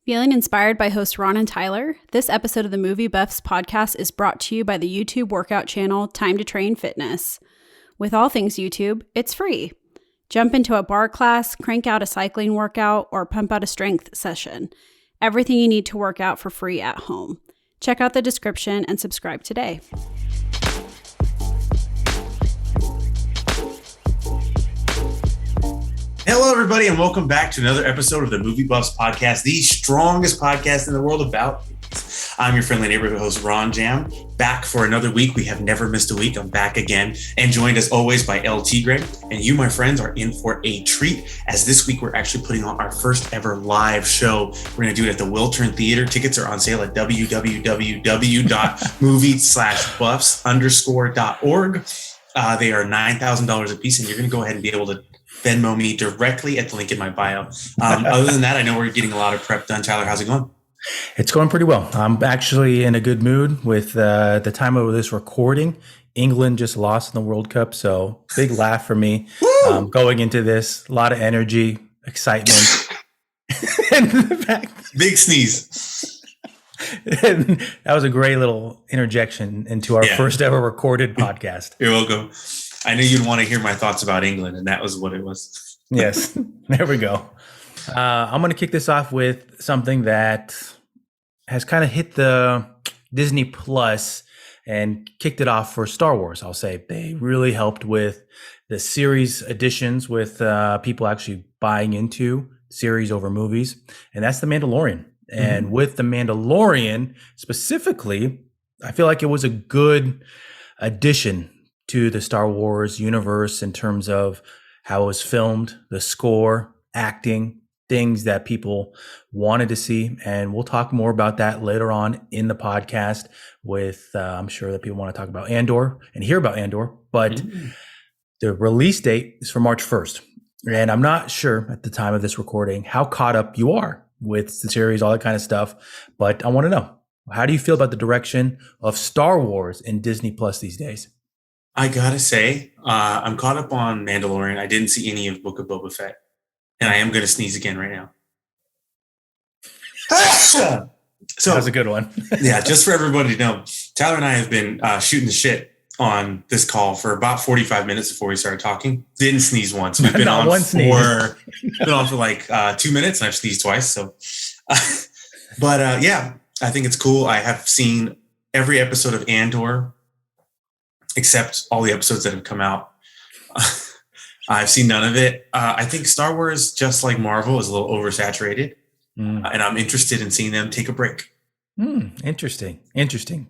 Feeling inspired by hosts Ron and Tyler? This episode of the MovieBuffs Podcast is brought to you by the YouTube workout channel Time to Train Fitness. With all things YouTube, it's free. Jump into a bar class, crank out a cycling workout, or pump out a strength session. Everything you need to work out for free at home. Check out the description and subscribe today. Hello, everybody, and welcome back to another episode of the MovieBuffs Podcast, the strongest podcast in the world about movies. I'm your friendly neighborhood host, Ron Jam, back for another week. We have never missed a week. I'm back again, and joined as always by El Tigre. And you, my friends, are in for a treat, as this week we're actually putting on our first ever live show. We're going to do it at the Wiltern Theater. Tickets are on sale at www.movie/buffs_.org. They are $9,000 a piece, and you're going to go ahead and be able to Venmo me directly at the link in my bio. Other than that, I know we're getting a lot of prep done. Tyler, how's it going? It's going pretty well. I'm actually in a good mood with the time of this recording. England just lost in the World Cup, so big laugh for me. Going into this, a lot of energy, excitement. And the fact, big sneeze. And that was a great little interjection into our first ever recorded podcast. You're welcome. I knew you'd want to hear my thoughts about England, and that was what it was. Yes, there we go. I'm going to kick this off with something that has kind of hit the Disney Plus and kicked it off for Star Wars, I'll say. They really helped with the series additions, with people actually buying into series over movies, and that's The Mandalorian. And with The Mandalorian specifically, I feel like it was a good addition to the Star Wars universe in terms of how it was filmed, the score, acting, things that people wanted to see. And we'll talk more about that later on in the podcast with, I'm sure that people want to talk about Andor and hear about Andor, but the release date is for March 1st. And I'm not sure at the time of this recording how caught up you are with the series, all that kind of stuff, but I want to know, how do you feel about the direction of Star Wars in Disney Plus these days? I gotta say, I'm caught up on Mandalorian. I didn't see any of Book of Boba Fett, and I am gonna sneeze again right now. So that was a good one. Yeah, just for everybody to know, Tyler and I have been shooting the shit on this call for about 45 minutes before we started talking. Didn't sneeze once. We've been on for like 2 minutes, and I've sneezed twice. So, but yeah, I think it's cool. I have seen every episode of Andor, except all the episodes that have come out. I've seen none of it. I think Star Wars, just like Marvel, is a little oversaturated, and I'm interested in seeing them take a break. Interesting.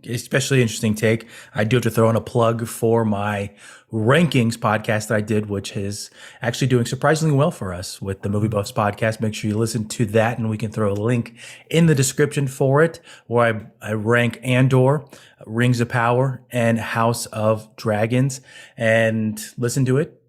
Especially interesting take. I do have to throw in a plug for my rankings podcast that I did, which is actually doing surprisingly well for us with the MovieBuffs Podcast. Make sure you listen to that, and we can throw a link in the description for it, where I rank Andor, Rings of Power, and House of Dragons, and listen to it.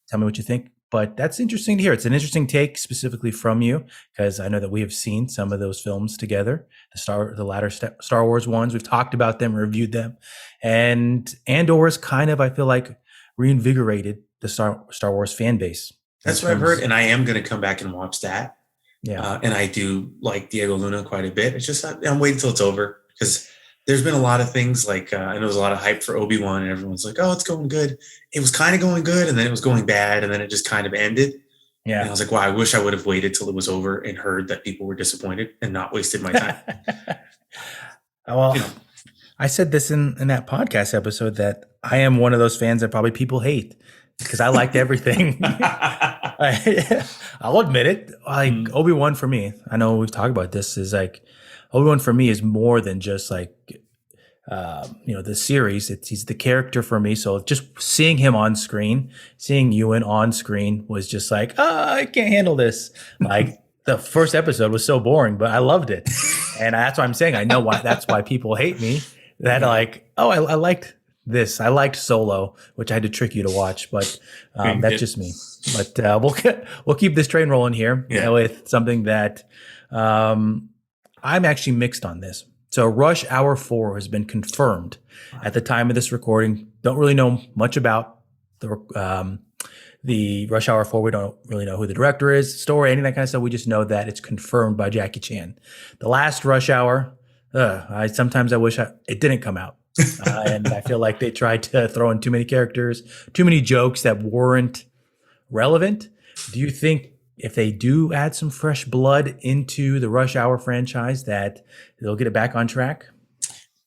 Tell me what you think. But that's interesting to hear. It's an interesting take specifically from you, because I know that we have seen some of those films together, the latter Star Wars ones. We've talked about them, reviewed them, and Andor is kind of, I feel like, reinvigorated the Star Wars fan base. That's what I've heard, and I am going to come back and watch that. Yeah, and I do like Diego Luna quite a bit. It's just I'm waiting till it's over, because there's been a lot of things like I know there's a lot of hype for Obi-Wan, and everyone's like, "Oh, it's going good." It was kind of going good, and then it was going bad, and then it just kind of ended. Yeah, and I was like, "Wow, I wish I would have waited till it was over and heard that people were disappointed and not wasted my time." Well, I said this in that podcast episode that I am one of those fans that probably people hate, because I liked everything. I'll admit it. Like Obi-Wan for me, I know we've talked about this, is like Obi-Wan for me is more than just like the series. He's the character for me. So just seeing him on screen, seeing Ewan on screen was just like, I can't handle this. Like the first episode was so boring, but I loved it, and that's why I'm saying I know why. That's why people hate me. That like, I liked this. I liked Solo, which I had to trick you to watch, but that's just me. But we'll keep this train rolling here with something that I'm actually mixed on this. So Rush Hour 4 has been confirmed at the time of this recording. Don't really know much about the the Rush Hour 4, we don't really know who the director is, story, any of that kind of stuff. We just know that it's confirmed by Jackie Chan. The last Rush Hour, sometimes I wish it didn't come out. And I feel like they tried to throw in too many characters, too many jokes that weren't relevant. Do you think if they do add some fresh blood into the Rush Hour franchise that they'll get it back on track?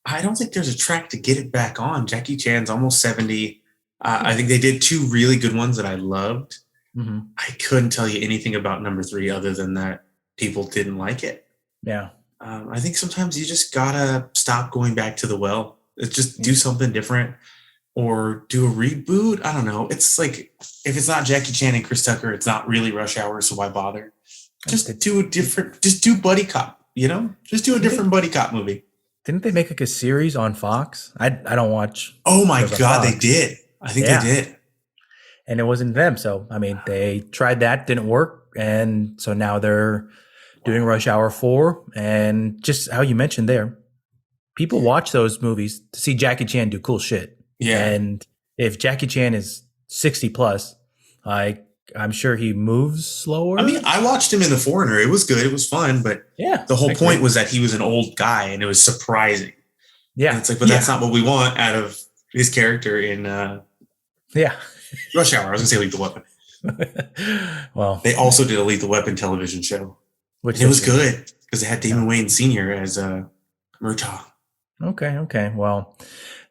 I don't think there's a track to get it back on. Jackie Chan's almost 70. I think they did 2 really good ones that I loved. Mm-hmm. I couldn't tell you anything about number 3 other than that people didn't like it. Yeah. I think sometimes you just gotta stop going back to the well. It's just do something different or do a reboot. I don't know. It's like, if it's not Jackie Chan and Chris Tucker, it's not really Rush Hour, so why bother? Just do buddy cop, Just do a different buddy cop movie. Didn't they make like a series on Fox? I don't watch. Oh my God, they did. I think they did. And it wasn't them. So, I mean, they tried that, didn't work. And so now they're doing Rush Hour 4. And just how you mentioned there, people watch those movies to see Jackie Chan do cool shit. Yeah. And if Jackie Chan is 60 plus, I'm sure he moves slower. I mean, I watched him in The Foreigner. It was good. It was fun. But the whole point was that he was an old guy and it was surprising. Yeah. And it's like, but that's not what we want out of his character in Rush Hour. I was going to say Lethal Weapon. Well, they also did a Lethal Weapon television show. Which it was good because it had Damon Wayans Sr. as Murtaugh. Okay. Well,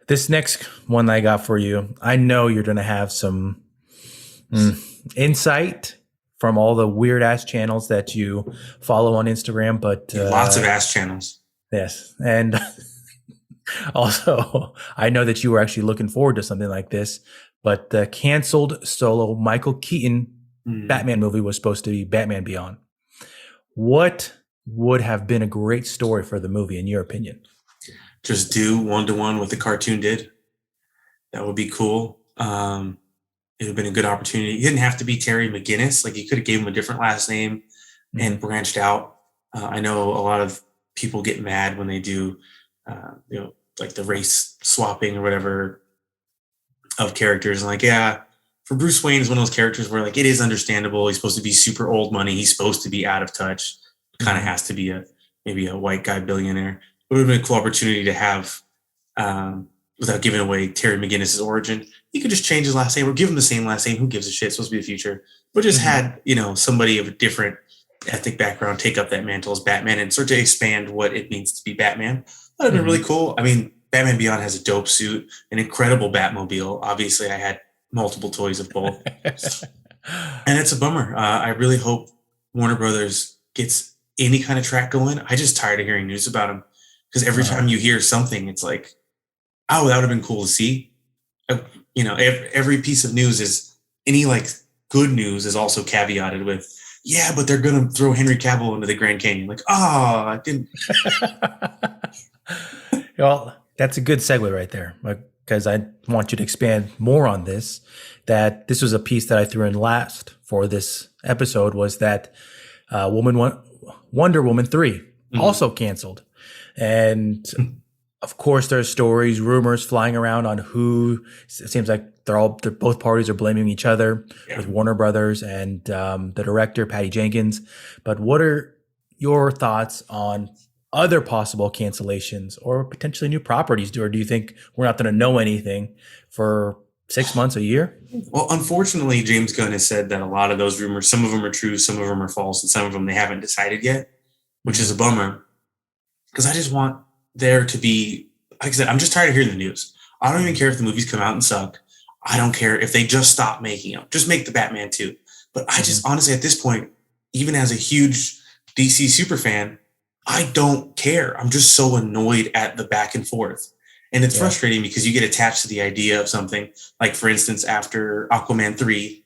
this next one I got for you, I know you're going to have some insight from all the weird ass channels that you follow on Instagram, but lots of ass channels. Yes. And also I know that you were actually looking forward to something like this, but the canceled solo Michael Keaton Batman movie was supposed to be Batman Beyond. What would have been a great story for the movie in your opinion? Just do 1-to-1 what the cartoon did. That would be cool. It would have been a good opportunity. It didn't have to be Terry McGinnis. Like, you could have gave him a different last name and branched out. I know a lot of people get mad when they do, like the race swapping or whatever of characters. And like, for Bruce Wayne is one of those characters where like, it is understandable. He's supposed to be super old money. He's supposed to be out of touch. Kind of has to be maybe a white guy billionaire. It would have been a cool opportunity to have, without giving away Terry McGinnis' origin. You could just change his last name or give him the same last name. Who gives a shit? It's supposed to be the future. But just had, somebody of a different ethnic background take up that mantle as Batman and start to expand what it means to be Batman. That would have been really cool. I mean, Batman Beyond has a dope suit, an incredible Batmobile. Obviously, I had multiple toys of both. And it's a bummer. I really hope Warner Brothers gets any kind of track going. I just tired of hearing news about them. Because every time you hear something, it's like, oh, that would have been cool to see. Every piece of news is any like good news is also caveated with, but they're going to throw Henry Cavill into the Grand Canyon. Like, I didn't. Well, that's a good segue right there, because I want you to expand more on this. That this was a piece that I threw in last for this episode was that Wonder Woman 3 also canceled. And of course, there's stories, rumors flying around on who. It seems like both parties are blaming each other with Warner Brothers and the director Patty Jenkins. But what are your thoughts on other possible cancellations or potentially new properties? Or do you think we're not going to know anything for 6 months, a year? Well, unfortunately, James Gunn has said that a lot of those rumors, some of them are true, some of them are false, and some of them they haven't decided yet, which is a bummer. Because I just want there to be, like I said, I'm just tired of hearing the news. I don't even care if the movies come out and suck. I don't care if they just stop making them. Just make the Batman 2. But I just honestly, at this point, even as a huge DC super fan, I don't care. I'm just so annoyed at the back and forth. And it's frustrating because you get attached to the idea of something. Like, for instance, after Aquaman 3,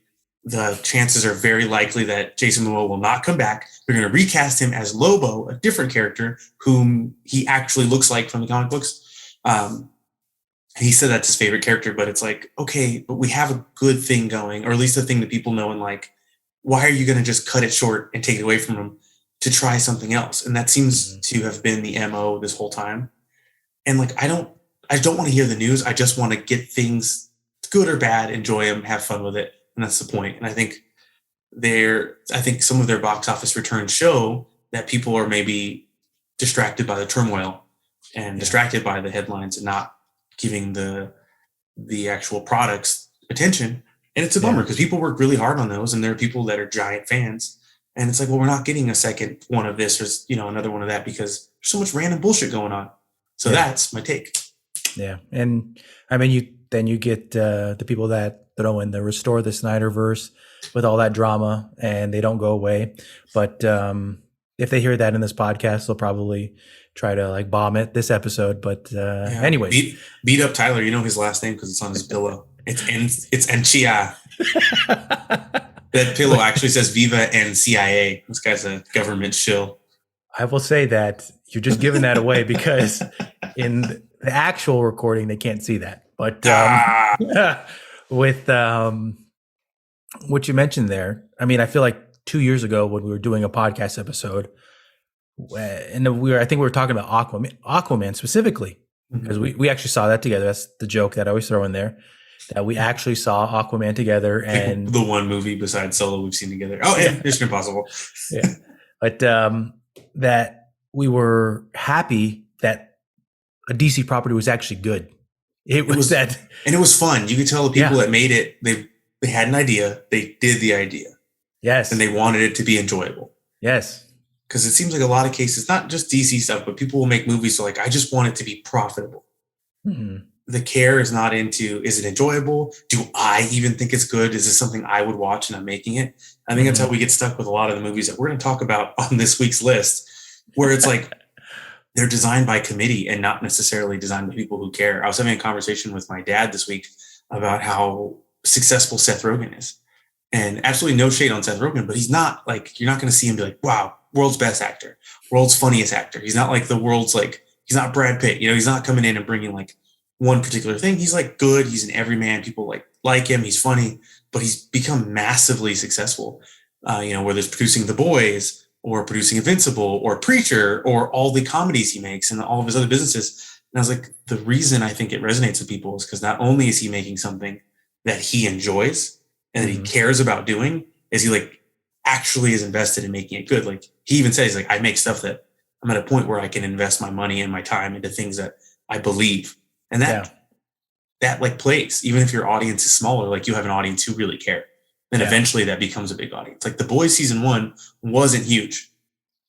the chances are very likely that Jason Momoa will not come back. They're going to recast him as Lobo, a different character whom he actually looks like from the comic books. He said that's his favorite character, but it's like, okay, but we have a good thing going, or at least a thing that people know and like. Why are you going to just cut it short and take it away from him to try something else? And that seems to have been the MO this whole time. And like, I don't want to hear the news. I just want to get things good or bad, enjoy them, have fun with it, And that's the point. And I think some of their box office returns show that people are maybe distracted by the turmoil and distracted by the headlines and not giving the actual products attention. And it's a bummer because people work really hard on those, and there are people that are giant fans. And it's like, well, we're not getting a second one of this or, another one of that because there's so much random bullshit going on. So that's my take. Yeah. And I mean, you get the people that throw in the restore the Snyderverse with all that drama and they don't go away. But if they hear that in this podcast, they'll probably try to like bomb it this episode. But anyway, beat up Tyler. You know his last name because it's on his pillow. It's Enchia. That pillow actually says Viva and CIA. This guy's a government shill. I will say that you're just giving that away because in the actual recording, they can't see that. But with what you mentioned there, I mean, I feel like 2 years ago when we were doing a podcast episode, and I think we were talking about Aquaman specifically, because we actually saw that together. That's the joke that I always throw in there, that we actually saw Aquaman together. And the one movie besides Solo we've seen together. Oh, yeah, Mission Impossible. Yeah. But that we were happy that a DC property was actually good. It was that. And it was fun. You could tell the people that made it, they had an idea. They did the idea. Yes. And they wanted it to be enjoyable. Yes. Because it seems like a lot of cases, not just DC stuff, but people will make movies so like, I just want it to be profitable. Mm-hmm. The care is not into, is it enjoyable? Do I even think it's good? Is this something I would watch and I'm making it? I think that's how we get stuck with a lot of the movies that we're going to talk about on this week's list, where it's like they're designed by committee and not necessarily designed by people who care. I was having a conversation with my dad this week about how successful Seth Rogen is. And absolutely no shade on Seth Rogen, but he's not like, you're not going to see him be like, wow, world's best actor, world's funniest actor. He's not like the world's like, he's not Brad Pitt. He's not coming in and bringing like one particular thing. He's like good. He's an everyman. People like him. He's funny, but he's become massively successful. Whether it's producing The Boys or producing Invincible or Preacher or all the comedies he makes and all of his other businesses. And I was like, the reason I think it resonates with people is because not only is he making something that he enjoys and that he cares about doing, is he like actually is invested in making it good. Like he even says, like, I make stuff that I'm at a point where I can invest my money and my time into things that I believe. And that like plays, even if your audience is smaller, like you have an audience who really care. Then eventually that becomes a big audience. Like The Boys season 1 wasn't huge.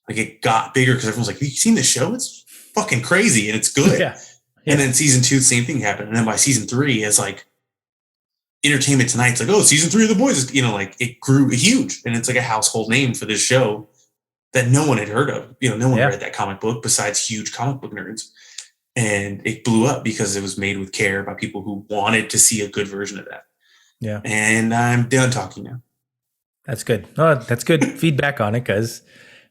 Like it got bigger because everyone's like, have you seen the show? It's fucking crazy and it's good. And then season 2, the same thing happened. And then by season 3, it's like Entertainment Tonight's like, oh, season 3 of The Boys is, like it grew huge. And it's like a household name for this show that no one had heard of. No one read that comic book besides huge comic book nerds. And it blew up because it was made with care by people who wanted to see a good version of that. Yeah. And I'm done talking now. That's good. Oh, that's good feedback on it because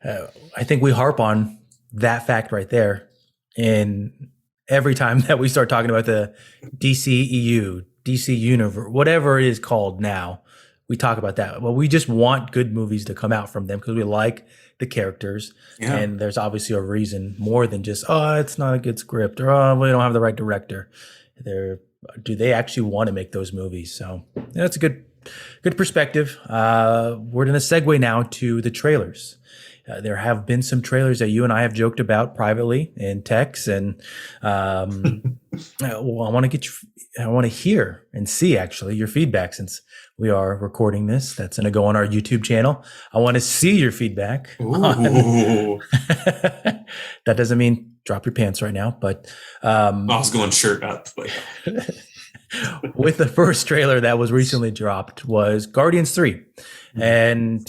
I think we harp on that fact right there. And every time that we start talking about the DCEU, DC Universe, whatever it is called now, we talk about that. Well, we just want good movies to come out from them because we like the characters. Yeah. And there's obviously a reason more than just, it's not a good script or, we don't have the right director. Do they actually want to make those movies? So that's a good perspective. We're going to segue now to the trailers. There have been some trailers that you and I have joked about privately in text, and I want to hear and see actually your feedback since we are recording this. That's going to go on our YouTube channel. I want to see your feedback. That doesn't mean drop your pants right now, but I was going shirt up. But. With the first trailer that was recently dropped was Guardians 3. And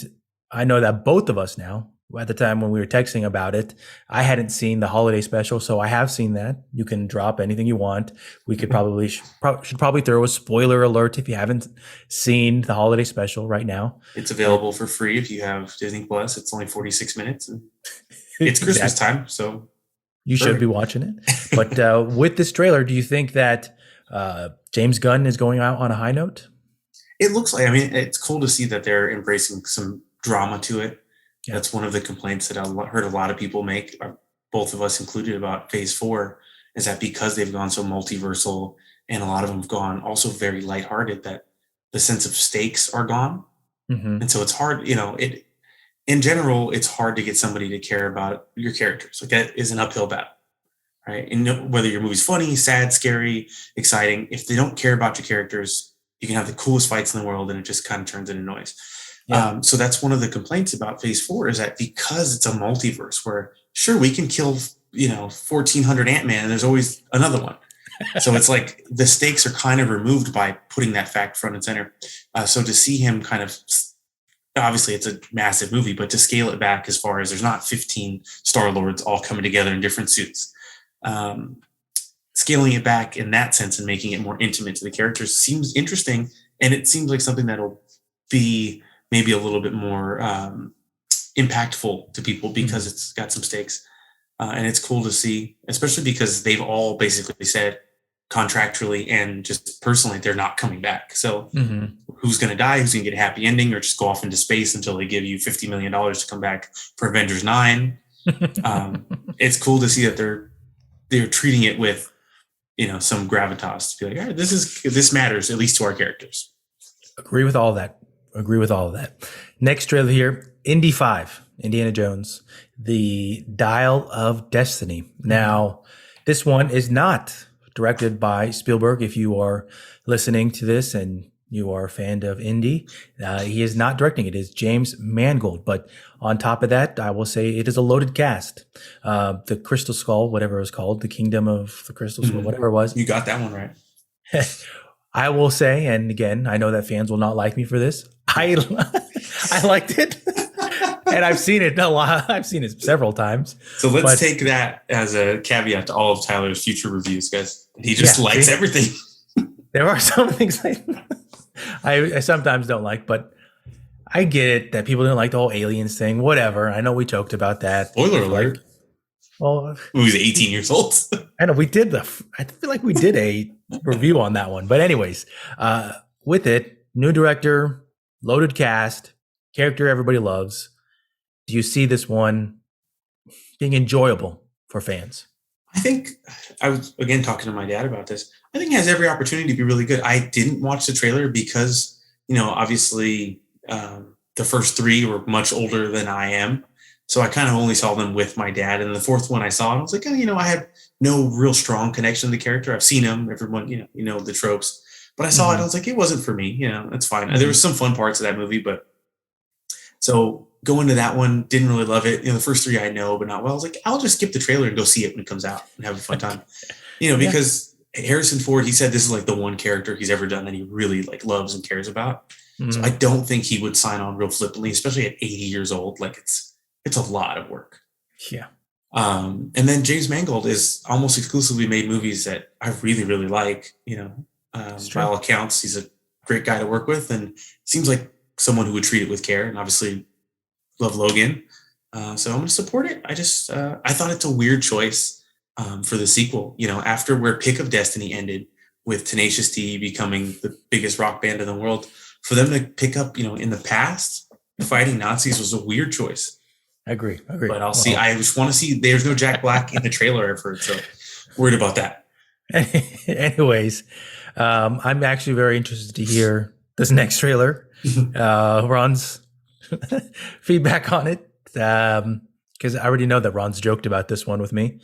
I know that both of us now, at the time when we were texting about it, I hadn't seen the holiday special, so I have seen that. You can drop anything you want. We could should probably throw a spoiler alert if you haven't seen the holiday special right now. It's available for free if you have Disney Plus. It's only 46 minutes. And it's Christmas time, so you should be watching it. But with this trailer, do you think that James Gunn is going out on a high note? It looks like, it's cool to see that they're embracing some drama to it. Yeah. That's one of the complaints that I heard a lot of people make, both of us included, about Phase 4, is that because they've gone so multiversal and a lot of them have gone also very lighthearted, that the sense of stakes are gone. Mm-hmm. And so it's hard, in general, it's hard to get somebody to care about your characters. Like that is an uphill battle, right? And whether your movie's funny, sad, scary, exciting, if they don't care about your characters, you can have the coolest fights in the world and it just kind of turns into noise. Yeah. So that's one of the complaints about Phase 4 is that because it's a multiverse where sure, we can kill, 1,400 Ant-Man and there's always another one. So it's like the stakes are kind of removed by putting that fact front and center. So to see him kind of, obviously it's a massive movie, but to scale it back as far as there's not 15 Star-Lords all coming together in different suits. Scaling it back in that sense and making it more intimate to the characters seems interesting. And it seems like something that'll be maybe a little bit more impactful to people because it's got some stakes. And it's cool to see, especially because they've all basically said contractually and just personally, they're not coming back. So who's going to die? Who's going to get a happy ending or just go off into space until they give you $50 million to come back for Avengers 9? It's cool to see that they're treating it with, some gravitas to be like, all right, this matters, at least to our characters. Agree with all that. Next trailer here, Indy 5, Indiana Jones, the Dial of Destiny. Now, this one is not directed by Spielberg. If you are listening to this and you are a fan of Indy, he is not directing it. It is James Mangold. But on top of that, I will say it is a loaded cast. The Crystal Skull, whatever it was called, the Kingdom of the Crystal Skull, whatever it was. You got that one right. I will say, and again, I know that fans will not like me for this. I liked it. And I've seen it a lot. I've seen it several times. So let's take that as a caveat to all of Tyler's future reviews, guys. He just likes everything. There are some things I sometimes don't like, but I get it that people didn't like the whole aliens thing. Whatever. I know we joked about that. Spoiler alert. Well, he was 18 years old. I know we did I feel like we did a review on that one. But anyways, with it, new director, loaded cast, character everybody loves. Do you see this one being enjoyable for fans? I think I was, again, talking to my dad about this. I think it has every opportunity to be really good. I didn't watch the trailer because, obviously the first three were much older than I am. So I kind of only saw them with my dad. And the fourth one I saw, and I was like, I had no real strong connection to the character. I've seen him, everyone, the tropes. But I saw it, I was like, it wasn't for me. That's fine. There was some fun parts of that movie, but so going to that one, didn't really love it. The first three I know, but not well. I was like, I'll just skip the trailer and go see it when it comes out and have a fun time. Because Harrison Ford, he said this is like the one character he's ever done that he really loves and cares about. So I don't think he would sign on real flippantly, especially at 80 years old. Like it's a lot of work. Yeah. And then James Mangold is almost exclusively made movies that I really, really like. By all accounts, he's a great guy to work with and seems like someone who would treat it with care, and obviously love Logan. So I'm going to support it. I thought it's a weird choice for the sequel, after where Pick of Destiny ended with Tenacious D becoming the biggest rock band in the world, for them to pick up, in the past, fighting Nazis was a weird choice. I agree. But I'll see. I just want to see, there's no Jack Black in the trailer I've heard, so worried about that. Anyways, I'm actually very interested to hear this next trailer. Ron's feedback on it, because I already know that Ron's joked about this one with me.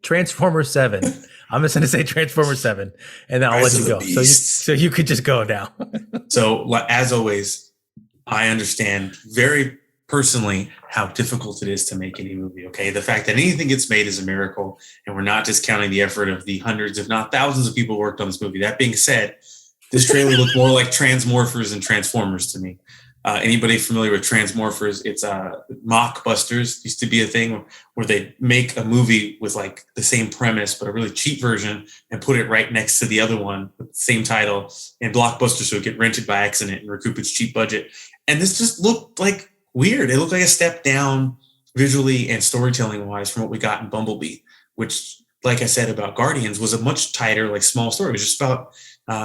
Transformers 7. I'm just going to say Transformers 7, and then I'll let you go. So you could just go now. So as always, I understand very personally how difficult it is to make any movie. Okay, the fact that anything gets made is a miracle, and we're not discounting the effort of the hundreds, if not thousands, of people who worked on this movie. That being said, this trailer looked more like Transmorphers than Transformers to me. Anybody familiar with Transmorphers? It's mockbusters used to be a thing where they make a movie with the same premise, but a really cheap version and put it right next to the other one with the same title and blockbuster, so it get rented by accident and recoup its cheap budget. And this just looked weird. It looked like a step down visually and storytelling wise from what we got in Bumblebee, which, like I said about Guardians, was a much tighter, small story. It was just about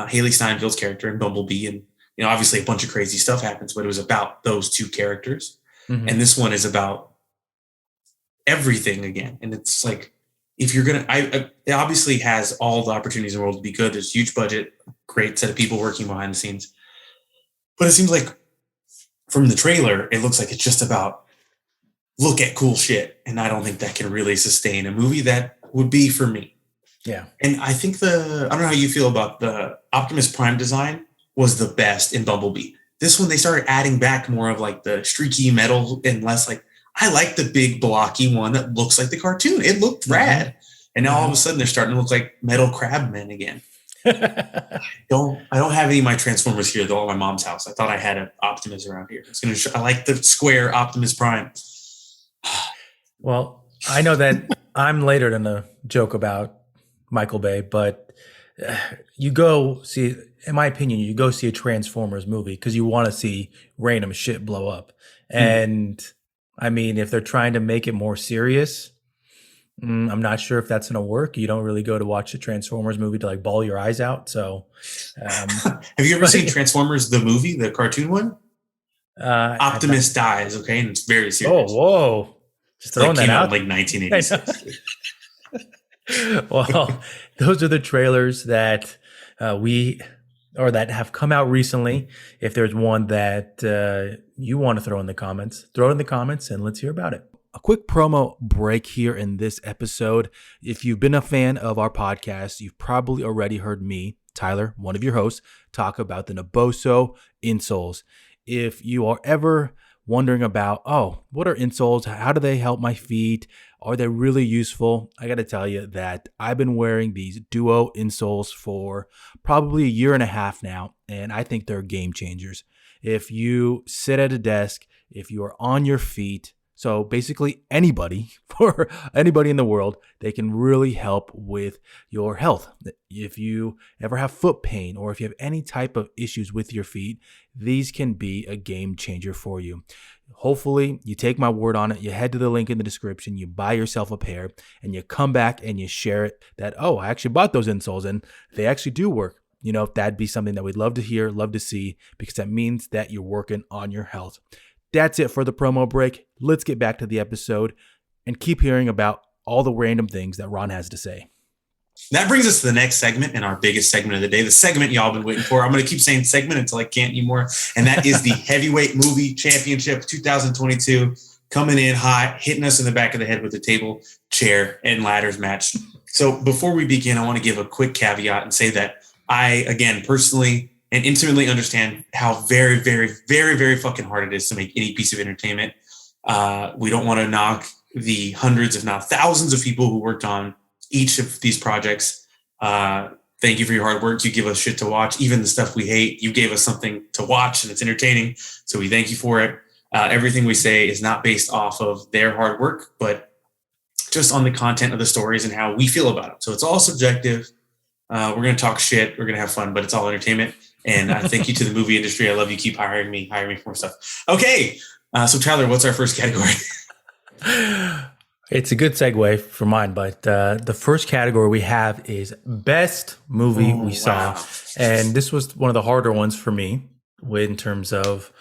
Haley Steinfeld's character in Bumblebee, and obviously a bunch of crazy stuff happens, but it was about those two characters. And this one is about everything again. And it's if you're gonna, it obviously has all the opportunities in the world to be good. There's huge budget, great set of people working behind the scenes. But it seems like from the trailer, it looks like it's just about look at cool shit. And I don't think that can really sustain a movie that would be for me. Yeah. And I think I don't know how you feel about the Optimus Prime design was the best in Bumblebee. This one, they started adding back more of like the streaky metal and less like, I like the big blocky one that looks like the cartoon. It looked rad. And now all of a sudden they're starting to look like metal crab men again. I don't have any of my Transformers here though at my mom's house. I thought I had an Optimus around here. I like the square Optimus Prime. Well, I know that I'm later than a joke about Michael Bay, but you go see, in my opinion, you go see a Transformers movie because you want to see random shit blow up. And I mean, if they're trying to make it more serious, I'm not sure if that's going to work. You don't really go to watch a Transformers movie to like bawl your eyes out. So, have you ever seen Transformers, the movie, the cartoon one? Optimus dies. Okay. And it's very serious. Oh, whoa. Just throwing that out. Like 1986. Well, those are the trailers that that have come out recently. If there's one that you want to throw in the comments, throw it in the comments and let's hear about it. A quick promo break here in this episode. If you've been a fan of our podcast, you've probably already heard me, Tyler, one of your hosts, talk about the Naboso insoles. If you are ever wondering about, what are insoles? How do they help my feet? Are they really useful? I got to tell you that I've been wearing these Duo insoles for probably a year and a half now, and I think they're game changers. If you sit at a desk, if you are on your feet, so basically anybody, for anybody in the world, they can really help with your health. If you ever have foot pain or if you have any type of issues with your feet, these can be a game changer for you. Hopefully, you take my word on it. You head to the link in the description, you buy yourself a pair, and you come back and you share it that, I actually bought those insoles and they actually do work. That'd be something that we'd love to hear, love to see, because that means that you're working on your health. That's it for the promo break. Let's get back to the episode and keep hearing about all the random things that Ron has to say. That brings us to the next segment and our biggest segment of the day, the segment y'all been waiting for. I'm going to keep saying segment until I can't anymore. And that is the Heavyweight Movie Championship 2022 coming in hot, hitting us in the back of the head with the table, chair, and ladders match. So before we begin, I want to give a quick caveat and say that I, again, personally and intimately understand how very, very, very, very fucking hard it is to make any piece of entertainment. We don't want to knock the hundreds, if not thousands of people who worked on each of these projects. Thank you for your hard work. You give us shit to watch. Even the stuff we hate, you gave us something to watch and it's entertaining. So we thank you for it. Everything we say is not based off of their hard work, but just on the content of the stories and how we feel about it. So it's all subjective. We're going to talk shit. We're going to have fun, but it's all entertainment. And I thank you to the movie industry. I love you. Keep hiring me for more stuff. Okay. So Tyler, what's our first category? It's a good segue for mine, but the first category we have is best movie we saw. Wow. And this was one of the harder ones for me in terms of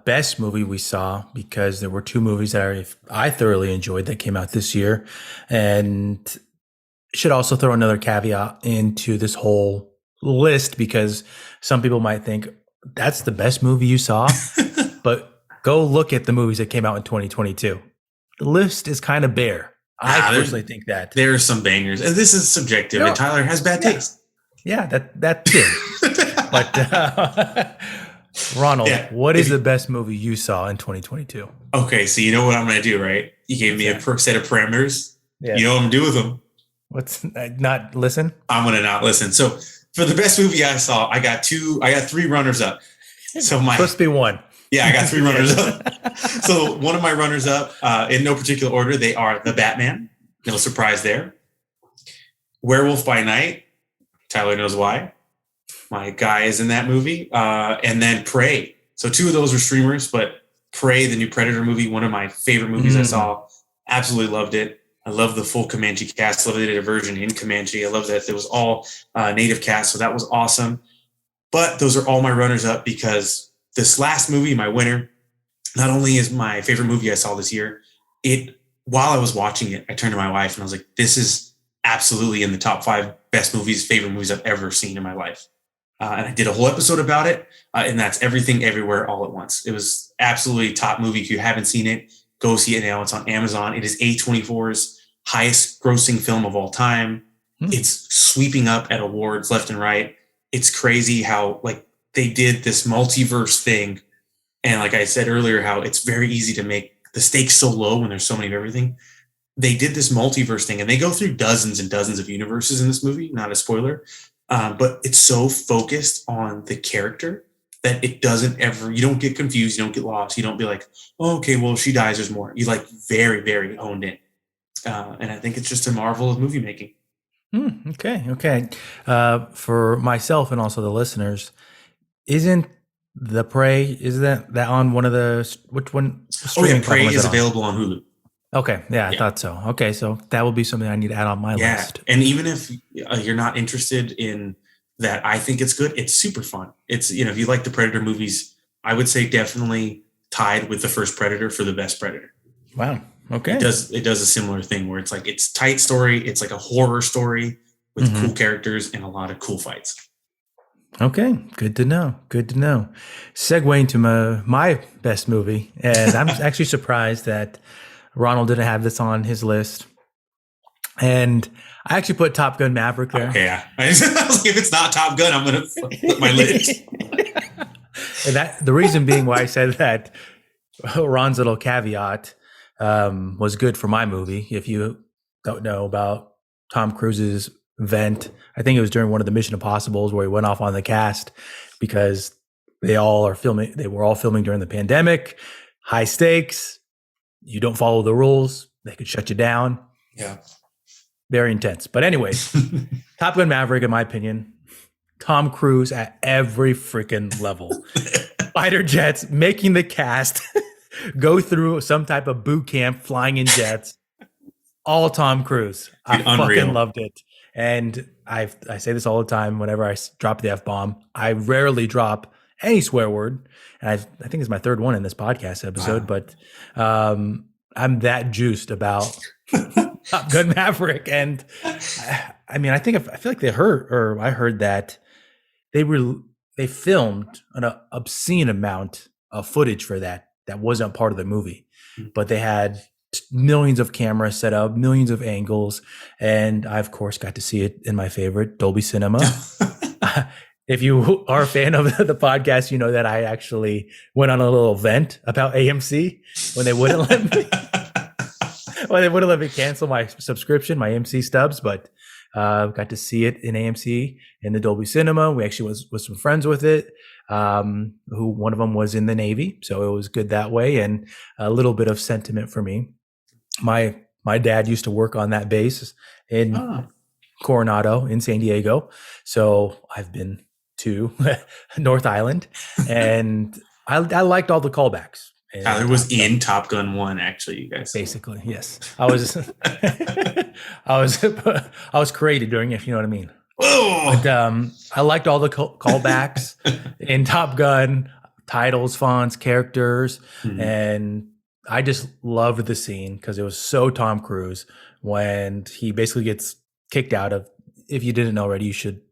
best movie we saw, because there were two movies that I thoroughly enjoyed that came out this year. And should also throw another caveat into this whole list, because some people might think that's the best movie you saw, but go look at the movies that came out in 2022. The list is kind of bare. I personally think that there are some bangers, and this is subjective. And Tyler has bad taste. Yeah, that too. But Ronald, what is the best movie you saw in 2022? Okay, so you know what I'm going to do, right? You gave me a set of parameters. Yeah. You know what I'm going to do with them. What's not listen? I'm going to not listen. So for the best movie I saw, I got three runners up. So supposed to be one. Yeah, I got three runners up. So one of my runners up, in no particular order, they are The Batman. No surprise there. Werewolf by Night. Tyler knows why. My guy is in that movie. And then Prey. So two of those were streamers, but Prey, the new Predator movie, one of my favorite movies I saw. Absolutely loved it. I love the full Comanche cast. I love that they did a version in Comanche. I love that it was all native cast. So that was awesome. But those are all my runners up, because this last movie, my winner, not only is my favorite movie I saw this year, while I was watching it, I turned to my wife and I was like, this is absolutely in the top 5 best movies, favorite movies I've ever seen in my life. and I did a whole episode about it. And that's Everything Everywhere All at Once. It was absolutely top movie. If you haven't seen it, go see it now. It's on Amazon. It is A24's highest grossing film of all time. It's sweeping up at awards left and right. It's crazy how like they did this multiverse thing. And like I said earlier, how it's very easy to make the stakes so low when there's so many of everything. They did this multiverse thing and they go through dozens and dozens of universes in this movie, not a spoiler. But it's so focused on the character that it doesn't ever, you don't get confused. You don't get lost. You don't be like, oh, okay, well, if she dies, there's more. You like very, very honed in. And I think it's just a marvel of movie making. Okay. For myself and also the listeners, isn't The Prey, is that on one of the, which one? Prey is available on Hulu. Okay. Yeah, I thought so. Okay. So that will be something I need to add on my list. And even if you're not interested in that, I think it's good. It's super fun. It's, if you like the Predator movies, I would say definitely tied with the first Predator for the best Predator. Wow. Okay. It does a similar thing where it's like, it's tight story. It's like a horror story with cool characters and a lot of cool fights. Okay. Good to know. Segueing to my best movie. And I'm actually surprised that Ronald didn't have this on his list. And I actually put Top Gun Maverick there. Okay, yeah. I was like, if it's not Top Gun, I'm going to flip my list. And the reason being why I said that, Ron's little caveat was good for my movie. If you don't know about Tom Cruise's vent, I think it was during one of the Mission Impossibles where he went off on the cast because they were all filming during the pandemic, high stakes. You don't follow the rules, they could shut you down. Yeah. Very intense. But anyways, Top Gun Maverick, in my opinion, Tom Cruise at every freaking level. Fighter jets, making the cast go through some type of boot camp, flying in jets. All Tom Cruise. I fucking loved it. And I say this all the time whenever I drop the F-bomb. I rarely drop any swear word. And I think it's my third one in this podcast episode. Wow. But I'm that juiced about Top Gun Maverick. And I mean, I feel like I heard that they filmed an obscene amount of footage for that wasn't part of the movie. But they had millions of cameras set up, millions of angles. And I, of course, got to see it in my favorite Dolby Cinema. If you are a fan of the podcast, you know that I actually went on a little vent about AMC when they wouldn't let me cancel my subscription, my AMC stubs, but got to see it in AMC in the Dolby Cinema. We actually was some friends with it, who one of them was in the Navy. So it was good that way. And a little bit of sentiment for me. My dad used to work on that base in Coronado in San Diego. So I've been to North Island, and I liked all the callbacks. Tyler was in Top Gun 1, actually, you guys. Basically, yes. I was I was created during it, if you know what I mean. Oh! But I liked all the callbacks in Top Gun, titles, fonts, characters, and I just loved the scene because it was so Tom Cruise when he basically gets kicked out of. If you didn't know already, you should.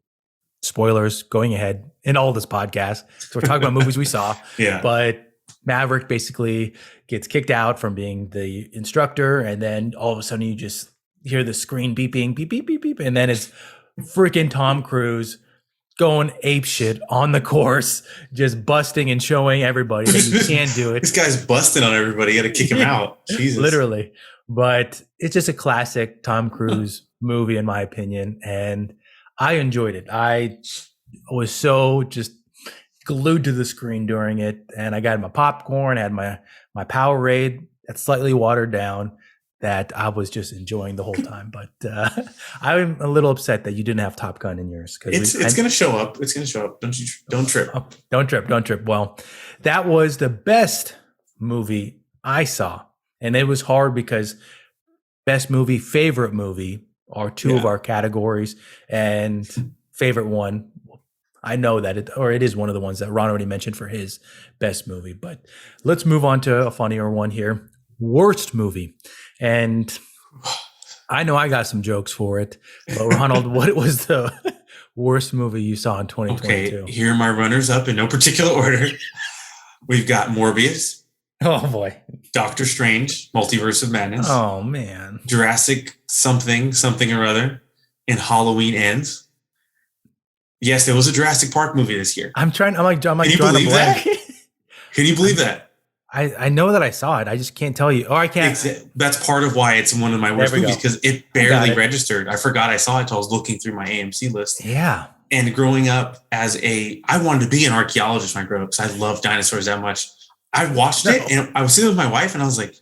Spoilers going ahead in all this podcast. So we're talking about movies we saw. Yeah. But Maverick basically gets kicked out from being the instructor. And then all of a sudden you just hear the screen beeping, beep, beep, beep, beep. And then it's freaking Tom Cruise going apeshit on the course, just busting and showing everybody that you can do it. This guy's busting on everybody. You got to kick him out. Jesus. Literally. But it's just a classic Tom Cruise movie, in my opinion. And I enjoyed it. I was so just glued to the screen during it. And I got my popcorn, I had my Powerade that's slightly watered down that I was just enjoying the whole time. But I'm a little upset that you didn't have Top Gun in yours. It's going to show up. It's going to show up. Don't trip. Don't trip. Well, that was the best movie I saw. And it was hard because best movie, favorite movie are two of our categories, and favorite one, I know that it is one of the ones that Ron already mentioned for his best movie. But let's move on to a funnier one here. Worst movie. And I know I got some jokes for it, but Ronald, what was the worst movie you saw in 2022? Okay, here are my runners up in no particular order. We've got Morbius. Oh boy. Doctor Strange, Multiverse of Madness. Oh man. Jurassic something or other, and Halloween Ends. Yes, there was a Jurassic Park movie this year. I'm like Can you believe that? Can you believe that? I know that I saw it. I just can't tell you. Or I can't. That's part of why it's one of my worst movies, because it barely registered. I forgot I saw it until I was looking through my AMC list. Yeah. And growing up I wanted to be an archaeologist when I grew up because I love dinosaurs that much. I watched it and I was sitting with my wife and I was like,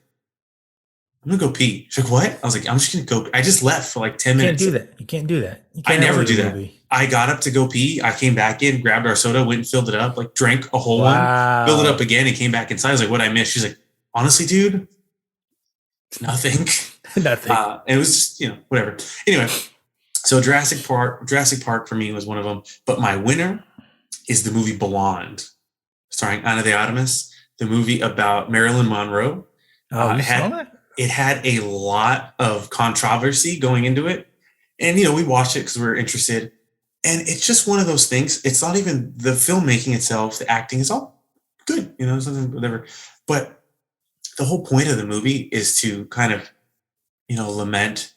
I'm going to go pee. She's like, what? I was like, I'm just going to go. I just left for like 10 minutes. You can't do that. I never do that. I got up to go pee. I came back in, grabbed our soda, went and filled it up, like drank a whole one, filled it up again and came back inside. I was like, what I missed? She's like, honestly, dude, nothing. Nothing. It was just, whatever. Anyway, so Jurassic Park for me was one of them. But my winner is the movie Blonde, starring Ana de Armas, the movie about Marilyn Monroe. Oh, you saw that? It had a lot of controversy going into it. And, we watched it because we were interested. And it's just one of those things. It's not even the filmmaking itself. The acting is all good, something, whatever. But the whole point of the movie is to kind of, lament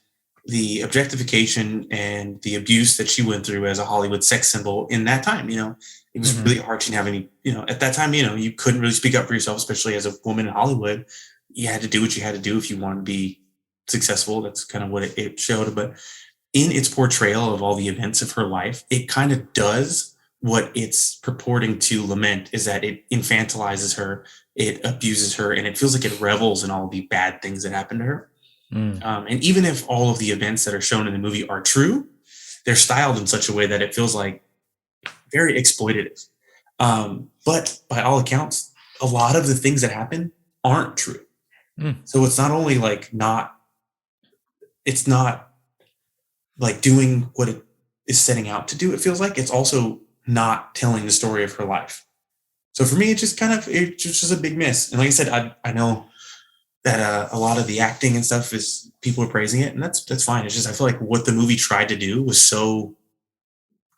the objectification and the abuse that she went through as a Hollywood sex symbol in that time. It was really hard. She didn't have any, at that time, you couldn't really speak up for yourself, especially as a woman in Hollywood. You had to do what you had to do if you wanted to be successful. That's kind of what it showed. But in its portrayal of all the events of her life, it kind of does what it's purporting to lament, is that it infantilizes her, it abuses her, and it feels like it revels in all the bad things that happened to her. And even if all of the events that are shown in the movie are true, they're styled in such a way that it feels like very exploitative. But by all accounts, a lot of the things that happen aren't true. So it's not only it's not like doing what it is setting out to do. It feels like it's also not telling the story of her life. So for me, it's just a big miss. And like I said, I know that a lot of the acting and stuff is people are praising it, and that's fine. It's just, I feel like what the movie tried to do was so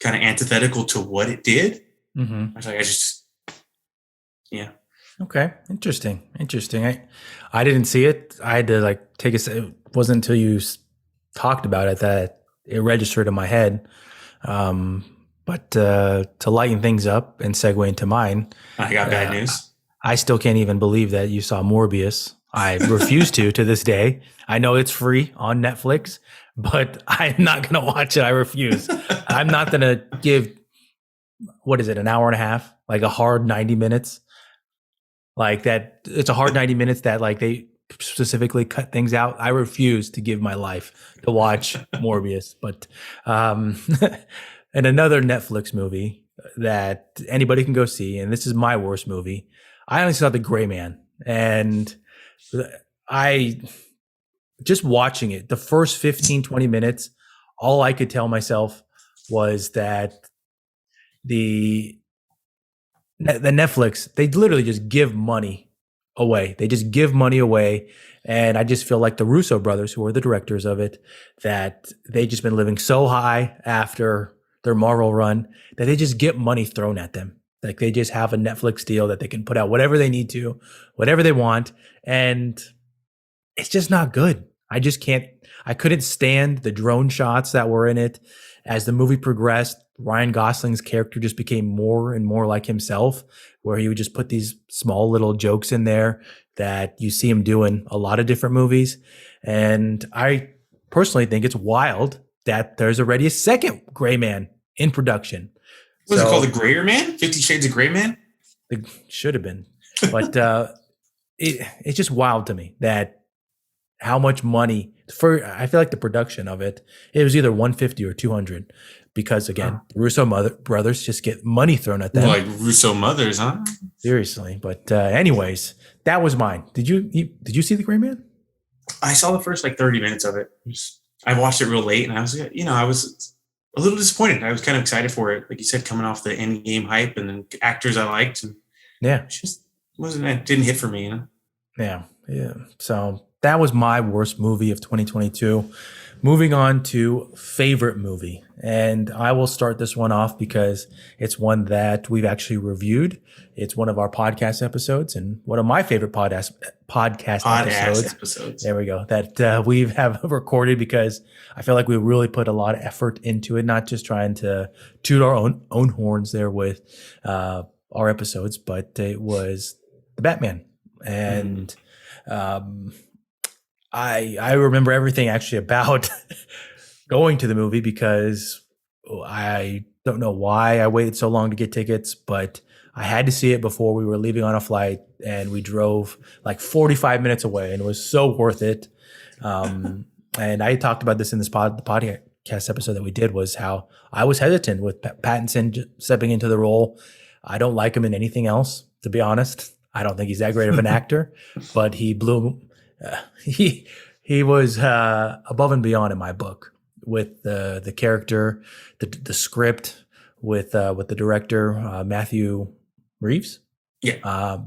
kind of antithetical to what it did. Yeah. Okay. Interesting. I didn't see it. I had to take it wasn't until you talked about it that it registered in my head. But to lighten things up and segue into mine, I got bad news. I still can't even believe that you saw Morbius. I refuse to this day. I know it's free on Netflix, but I'm not going to watch it. I refuse. I'm not going to give, an hour and a half, like a hard 90 minutes. Like that, it's a hard 90 minutes that they specifically cut things out. I refuse to give my life to watch Morbius. But and another Netflix movie that anybody can go see, and this is my worst movie. I only saw The Gray Man, and I just watching it, the first 15, 20 minutes, all I could tell myself was that the Netflix, they literally just give money away. And I just feel like the Russo brothers, who are the directors of it, that they just been living so high after their Marvel run that they just get money thrown at them. Like they just have a Netflix deal that they can put out whatever they need to, whatever they want. And it's just not good. I couldn't stand the drone shots that were in it. As the movie progressed, Ryan Gosling's character just became more and more like himself, where he would just put these small little jokes in there that you see him do in a lot of different movies. And I personally think it's wild that there's already a second Gray Man in production. Was it called The Grayer Man? 50 Shades of Gray Man? It should have been. But it's just wild to me that how much money I feel like the production of it was either 150 or 200, because again, the Russo brothers just get money thrown at them. Like Russo mothers, huh? Seriously. But anyways, that was mine. Did you see The Gray Man? I saw the first 30 minutes of it. I watched it real late, and I was, I was a little disappointed. I was kind of excited for it, like you said, coming off the Endgame hype and then actors I liked, and it just didn't hit for me, Yeah. So that was my worst movie of 2022. moving on to favorite movie. And I will start this one off because it's one that we've actually reviewed. It's one of our podcast episodes and one of my favorite podcast episodes. There we go. That we have recorded because I feel like we really put a lot of effort into it, not just trying to toot our own horns there with our episodes, but it was the Batman. And I remember everything actually about going to the movie because I don't know why I waited so long to get tickets, but I had to see it before we were leaving on a flight, and we drove like 45 minutes away, and it was so worth it. And I talked about this in the podcast episode that we did, was how I was hesitant with Pattinson stepping into the role. I don't like him in anything else, to be honest. I don't think he's that great of an actor, but he blew. He was above and beyond in my book with the character, the script, with the director Matthew Reeves. Yeah.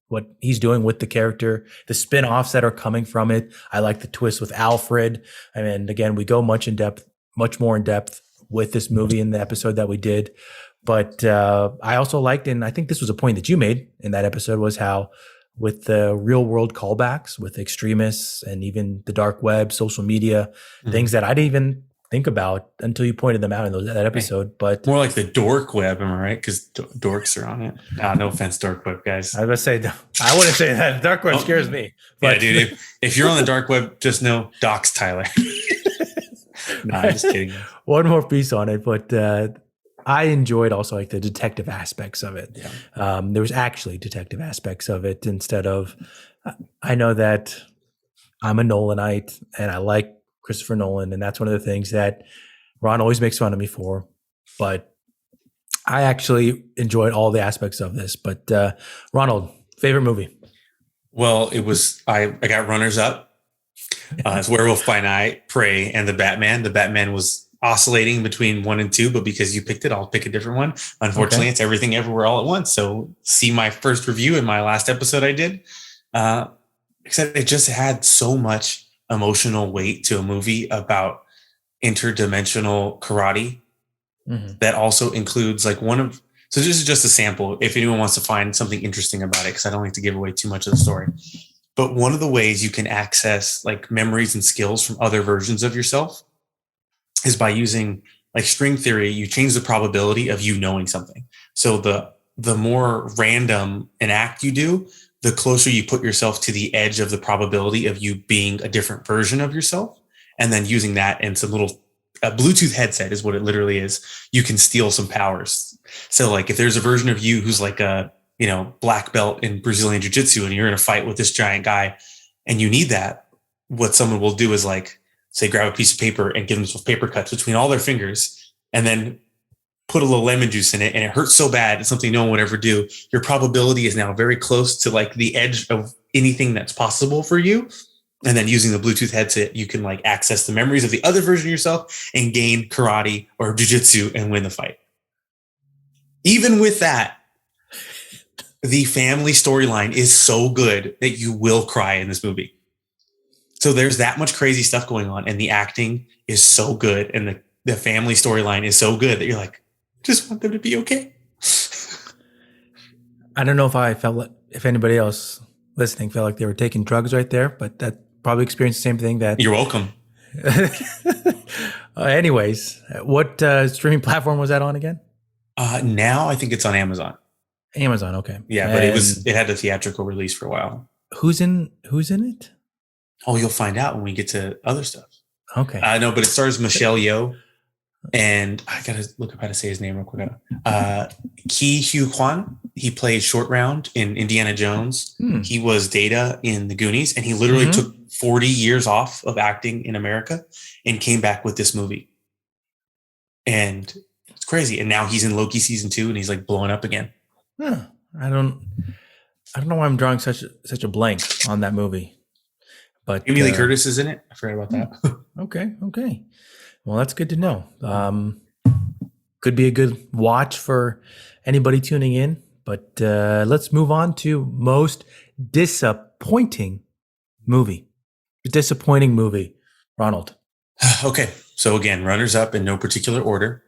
What he's doing with the character, the spin-offs that are coming from it. I like the twist with Alfred. And again, we go much more in depth with this movie in the episode that we did. But I also liked, and I think this was a point that you made in that episode, was how with the real world callbacks with extremists and even the dark web, social media, things that I didn't even think about until you pointed them out in that episode. But more like the dork web, am I right? Because dorks are on it. No offense, dork web guys. I was gonna say, I wouldn't say that. Dark web scares me. But yeah, dude, if you're on the dark web, just know dox Tyler. Nah, I'm just kidding. One more piece on it, but I enjoyed also like the detective aspects of it. Yeah. There was actually detective aspects of it instead of, I know that I'm a Nolanite and I like Christopher Nolan, and that's one of the things that Ron always makes fun of me for, but I actually enjoyed all the aspects of this. But Ronald, favorite movie? Well, it was, I got runners up. It's Werewolf by Night, Prey, and The Batman. The Batman was oscillating between 1 and 2, but because you picked it, I'll pick a different one. Unfortunately, It's Everything Everywhere All at Once. So see my first review in my last episode I did. Except it just had so much emotional weight to a movie about interdimensional karate that also includes like so this is just a sample if anyone wants to find something interesting about it, because I don't like to give away too much of the story. But one of the ways you can access like memories and skills from other versions of yourself is by using like string theory. You change the probability of you knowing something. So the more random an act you do, the closer you put yourself to the edge of the probability of you being a different version of yourself. And then using that and some little Bluetooth headset is what it literally is. You can steal some powers. So like if there's a version of you who's like a, black belt in Brazilian jiu-jitsu and you're in a fight with this giant guy and you need that, what someone will do is like, say, grab a piece of paper and give themselves paper cuts between all their fingers and then put a little lemon juice in it, and it hurts so bad, it's something no one would ever do. Your probability is now very close to like the edge of anything that's possible for you. And then using the Bluetooth headset, you can like access the memories of the other version of yourself and gain karate or jiu-jitsu and win the fight. Even with that, the family storyline is so good that you will cry in this movie. So there's that much crazy stuff going on, and the acting is so good, and the family storyline is so good that you're like, just want them to be okay. I don't know if anybody else listening felt like they were taking drugs right there, but that probably experienced the same thing that. You're welcome. Anyways, what streaming platform was that on again? Now I think it's on Amazon. Amazon, okay. Yeah, but it had a theatrical release for a while. Who's in it? Oh, you'll find out when we get to other stuff. Okay. No, but it stars Michelle Yeoh, and I gotta look up how to say his name real quick. Ki Hu Kwan. He played Short Round in Indiana Jones. He was Data in The Goonies, and he literally took 40 years off of acting in America and came back with this movie. And it's crazy. And now he's in Loki season 2, and he's like blowing up again. Huh. I don't know why I'm drawing such a blank on that movie. But Jamie Lee Curtis is in it. I forgot about that. Okay. Well, that's good to know. Could be a good watch for anybody tuning in. But let's move on to most disappointing movie. Ronald. Okay, so again, runners up in no particular order.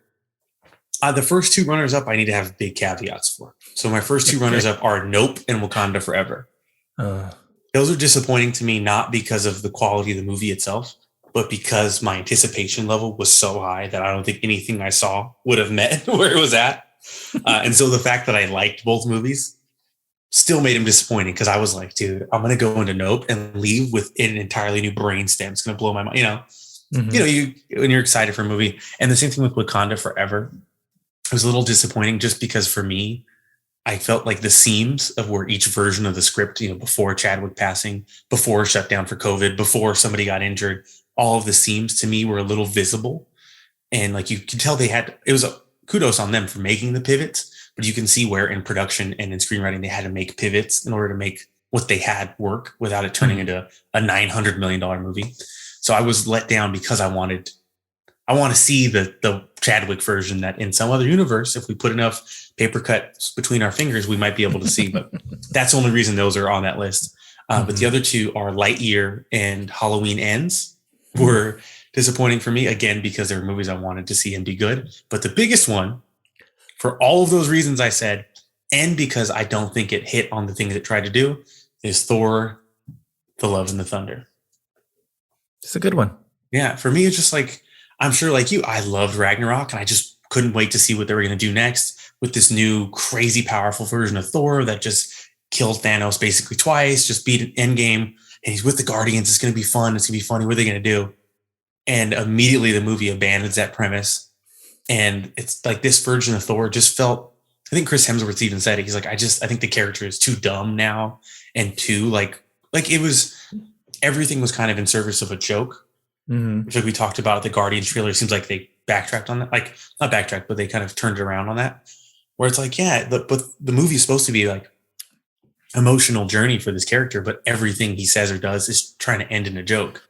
The first two runners up, I need to have big caveats for. So my first two runners up are Nope and Wakanda Forever. Those are disappointing to me, not because of the quality of the movie itself, but because my anticipation level was so high that I don't think anything I saw would have met where it was at. And so the fact that I liked both movies still made him disappointing, because I was like, dude, I'm going to go into Nope and leave with an entirely new brainstem. It's going to blow my mind. When you're excited for a movie. And the same thing with Wakanda Forever. It was a little disappointing just because for me, I felt like the seams of where each version of the script, before Chadwick passing, before shutdown for COVID, before somebody got injured, all of the seams to me were a little visible. And like, you could tell it was a kudos on them for making the pivots, but you can see where in production and in screenwriting, they had to make pivots in order to make what they had work without it turning into a $900 million movie. So I was let down because I want to see the Chadwick version that in some other universe, if we put enough paper cuts between our fingers, we might be able to see. But that's the only reason those are on that list. But the other two are Lightyear and Halloween Ends were disappointing for me, again, because they were movies I wanted to see and be good. But the biggest one, for all of those reasons I said, and because I don't think it hit on the things it tried to do, is Thor, The Love and the Thunder. It's a good one. Yeah, for me, it's just like, I'm sure like you, I loved Ragnarok, and I just couldn't wait to see what they were going to do next with this new crazy powerful version of Thor that just killed Thanos basically twice, just beat Endgame, and he's with the Guardians. It's going to be fun. It's going to be funny. What are they going to do? And immediately the movie abandons that premise. And it's like this version of Thor just felt, I think Chris Hemsworth even said it. He's like, I think the character is too dumb now, and too like it was, everything was kind of in service of a joke. Which, like we talked about, the Guardians trailer, seems like they backtracked on that. Like, not backtracked, but they kind of turned it around on that. Where it's like, yeah, but the movie is supposed to be like emotional journey for this character, but everything he says or does is trying to end in a joke.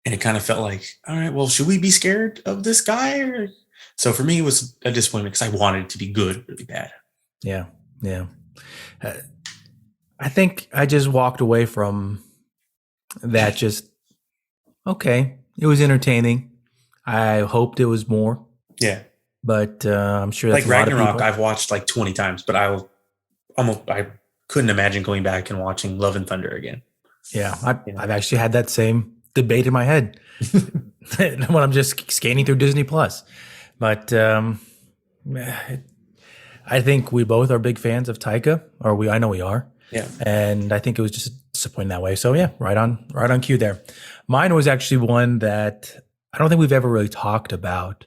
And it kind of felt like, all right, well, should we be scared of this guy? So for me, it was a disappointment because I wanted it to be good, really bad. Yeah. I think I just walked away from that just, okay. It was entertaining. I hoped it was more. Yeah. But I'm sure that's like Ragnarok, I've watched like 20 times, but I couldn't imagine going back and watching Love and Thunder again. Yeah. I've actually had that same debate in my head when I'm just scanning through Disney Plus. But I think we both are big fans of Taika, I know we are. Yeah. And I think it was just disappointing that way. So yeah, right on cue there. Mine was actually one that I don't think we've ever really talked about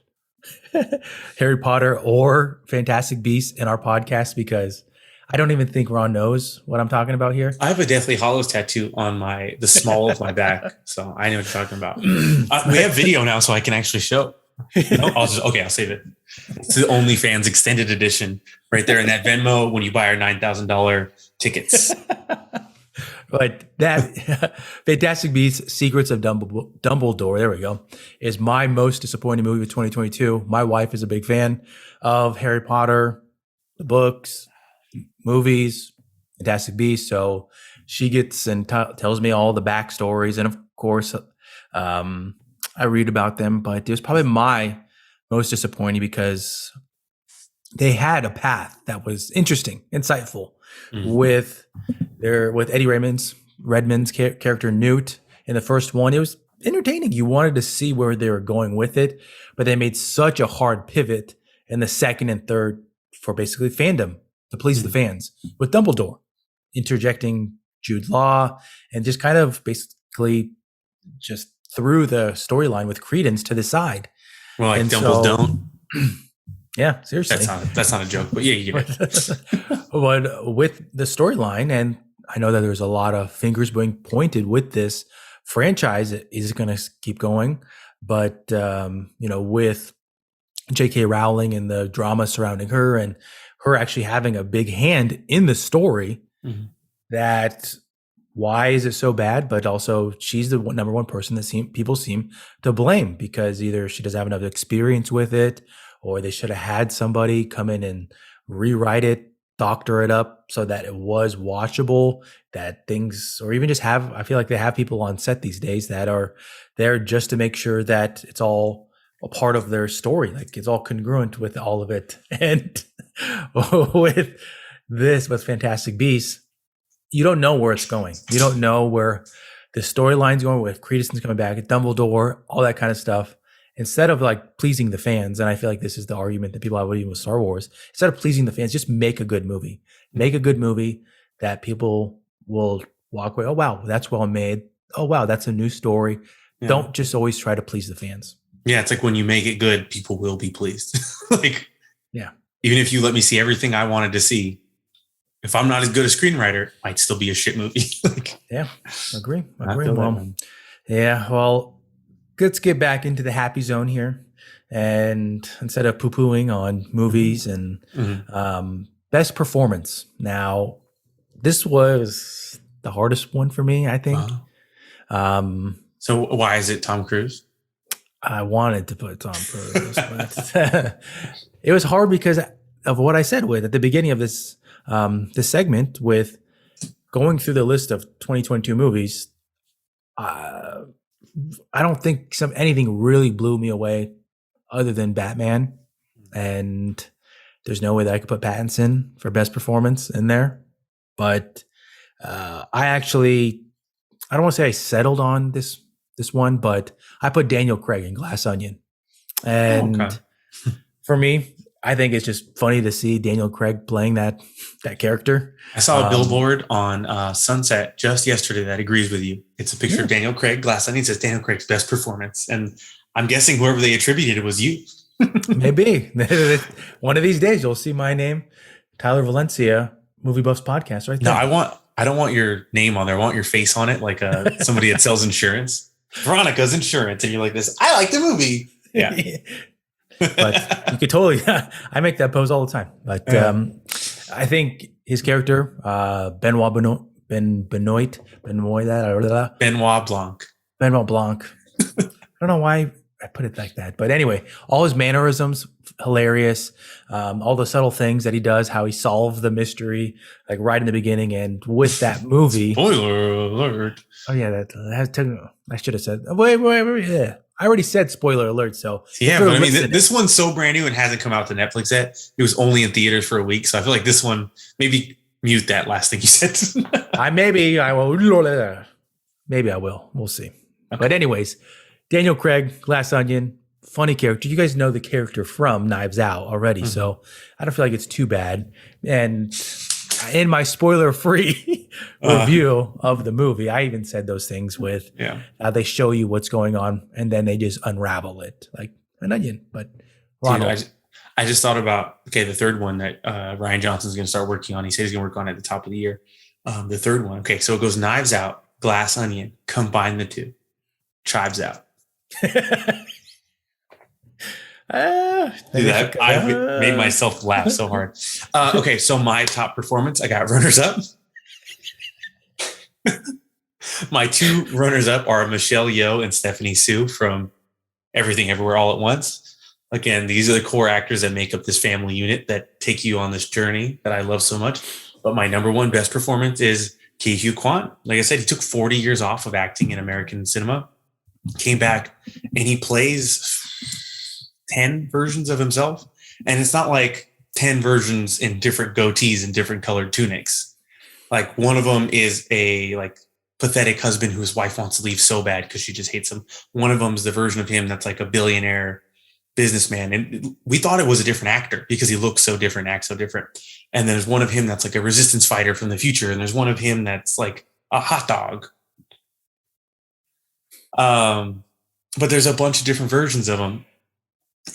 Harry Potter or Fantastic Beasts in our podcast, because I don't even think Ron knows what I'm talking about here. I have a Deathly Hallows tattoo on the small of my back, so I know what you're talking about. We have video now, so I can actually show. No, I'll save it. It's the OnlyFans extended edition right there in that Venmo when you buy our $9,000 tickets. But that Fantastic Beasts: Secrets of Dumbledore, there we go, is my most disappointing movie of 2022. My wife is a big fan of Harry Potter, the books, movies, Fantastic Beasts, so she gets and tells me all the backstories, and of course, I read about them. But it was probably my most disappointing because they had a path that was interesting, insightful, with Eddie Redmayne's character Newt in the first one. It was entertaining. You wanted to see where they were going with it, but they made such a hard pivot in the second and third for basically fandom to please the fans, with Dumbledore interjecting Jude Law and just kind of basically just threw the storyline with credence to the side. Well, like Dumbledore don't. Yeah, seriously. That's not a joke, but yeah, you get it. But with the storyline, and I know that there's a lot of fingers being pointed with this franchise, is going to keep going. But, with J.K. Rowling and the drama surrounding her and her actually having a big hand in the story, that why is it so bad? But also she's the number one person that people seem to blame, because either she doesn't have enough experience with it, or they should have had somebody come in and rewrite it doctor it up so that it was watchable, that things, or even just I feel like they have people on set these days that are there just to make sure that it's all a part of their story. Like it's all congruent with all of it. And with Fantastic Beasts, you don't know where it's going. You don't know where the storyline's going, with Creedison's coming back, Dumbledore, all that kind of stuff. Instead of like pleasing the fans, and I feel like this is the argument that people have even with Star Wars, instead of pleasing the fans, just make a good movie. Make a good movie that people will walk away, oh, wow, that's well made. Oh, wow, that's a new story. Yeah. Don't just always try to please the fans. Yeah, it's like when you make it good, people will be pleased. Like, yeah, even if you let me see everything I wanted to see, if I'm not as good a screenwriter, it might still be a shit movie. Like, yeah, agree. Well, yeah, well, let's get back into the happy zone here. And instead of poo-pooing on movies and best performance. Now, this was the hardest one for me, I think. So why is it Tom Cruise? I wanted to put Tom Cruise, but it was hard because of what I said at the beginning of this segment, with going through the list of 2022 movies. I don't think anything really blew me away other than Batman, and there's no way that I could put Pattinson for best performance in there. But I don't want to say I settled on this one, but I put Daniel Craig in Glass Onion. And for me, I think it's just funny to see Daniel Craig playing that character. I saw a billboard on Sunset just yesterday that agrees with you. It's a picture of Daniel Craig, Glass Onion, says Daniel Craig's best performance. And I'm guessing whoever they attributed it was you. Maybe. One of these days you'll see my name, Tyler Valencia, MovieBuffs Podcast, right there. No, I don't want your name on there. I want your face on it, like somebody that sells insurance. Veronica's Insurance. And you're like this, I like the movie. Yeah. But you could totally, I make that pose all the time. But I think his character, Benoit Blanc. I don't know why I put it like that. But anyway, all his mannerisms, hilarious. All the subtle things that he does, how he solved the mystery, like right in the beginning. And with that movie. Spoiler alert. Oh, yeah. I should have said, wait. Yeah. I already said spoiler alert. So yeah, but I mean, this one's so brand new and hasn't come out to Netflix yet. It was only in theaters for a week. So I feel like this one, maybe mute that last thing you said. Maybe I will. We'll see. Okay. But anyways, Daniel Craig, Glass Onion, funny character. You guys know the character from Knives Out already. So I don't feel like it's too bad. And in my spoiler-free review of the movie, I even said those things with they show you what's going on and then they just unravel it like an onion. But dude, I just thought about, the third one that Rian Johnson's going to start working on. He said he's going to work on it at the top of the year. The third one. Okay, so it goes Knives Out, Glass Onion, combine the two. Chives Out. Dude, I made myself laugh so hard. Okay, so my top performance, I got runners up. My two runners up are Michelle Yeoh and Stephanie Sue from Everything Everywhere All at Once. Again, these are the core actors that make up this family unit that take you on this journey that I love so much. But my number one best performance is Ke-Huy Quan. Like I said, he took 40 years off of acting in American cinema, came back, and he plays 10 versions of himself. And it's not like 10 versions in different goatees and different colored tunics. Like one of them is a pathetic husband whose wife wants to leave so bad because she just hates him. One of them is the version of him that's like a billionaire businessman. And we thought it was a different actor because he looks so different, acts so different. And there's one of him that's like a resistance fighter from the future. And there's one of him that's like a hot dog. But there's a bunch of different versions of him.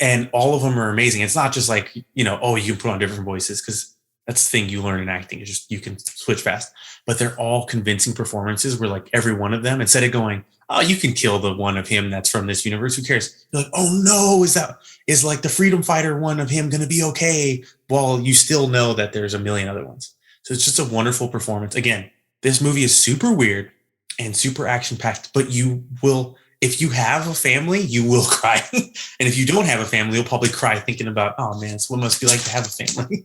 And all of them are amazing. It's not just like, you can put on different voices because that's the thing you learn in acting. It's just, you can switch fast. But they're all convincing performances where like every one of them, instead of going, oh, you can kill the one of him that's from this universe, who cares? You're like, oh no, is like the freedom fighter one of him going to be okay? Well, you still know that there's a million other ones. So it's just a wonderful performance. Again, this movie is super weird and super action packed, but you will, if you have a family, you will cry. And if you don't have a family, you'll probably cry thinking about, oh man, it's what it must be like to have a family.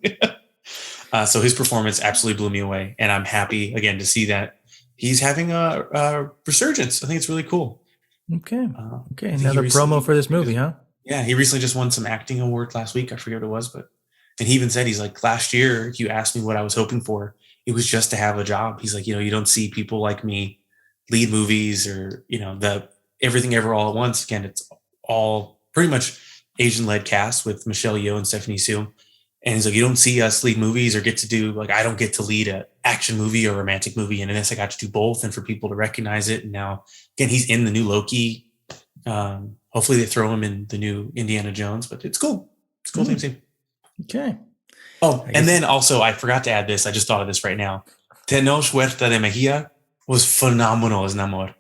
So his performance absolutely blew me away. And I'm happy, again, to see that he's having a resurgence. I think it's really cool. Okay. Another promo for this movie, huh? Yeah. He recently just won some acting award last week. I forget what it was, and he even said, he's like, last year, you asked me what I was hoping for. It was just to have a job. He's like, you don't see people like me lead movies or, the Everything Ever All at Once. Again, it's all pretty much Asian-led cast with Michelle Yeoh and Stephanie Hsu. And he's like, you don't see us lead movies or get to do, like, I don't get to lead an action movie or romantic movie. And in this, I got to do both, and for people to recognize it. And now, again, he's in the new Loki. Hopefully they throw him in the new Indiana Jones, but it's cool. It's a cool thing to see. Okay. Oh, and then also, I forgot to add this. I just thought of this right now. Tenoch Huerta de Mejia was phenomenal as Namor.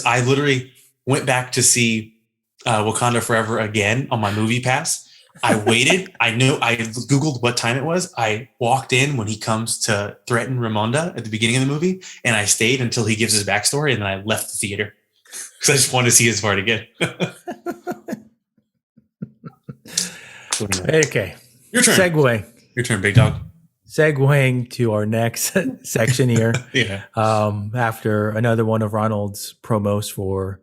I literally went back to see Wakanda Forever again on my Movie Pass. I waited. I Googled what time it was. I walked in when he comes to threaten Ramonda at the beginning of the movie, and I stayed until he gives his backstory, and then I left the theater because I just wanted to see his part again. Okay. Your turn. Segue. Your turn, big dog. Segueing to our next section here. Yeah. After another one of Ronald's promos for,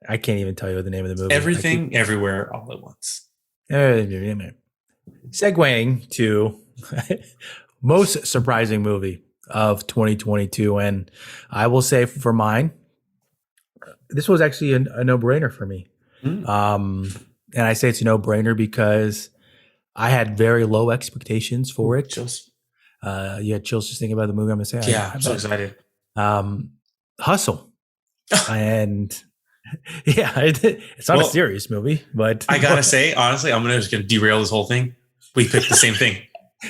I can't even tell you the name of the movie. Everything, Everywhere, All at Once. Segueing to most surprising movie of 2022. And I will say for mine, this was actually a no-brainer for me. And I say it's a no-brainer because I had very low expectations for it. Chills. You had chills just thinking about the movie. I'm going to say, I'm so excited. Hustle. And yeah, it's not a serious movie, but I got to say, honestly, I'm just going to derail this whole thing. We picked the same thing.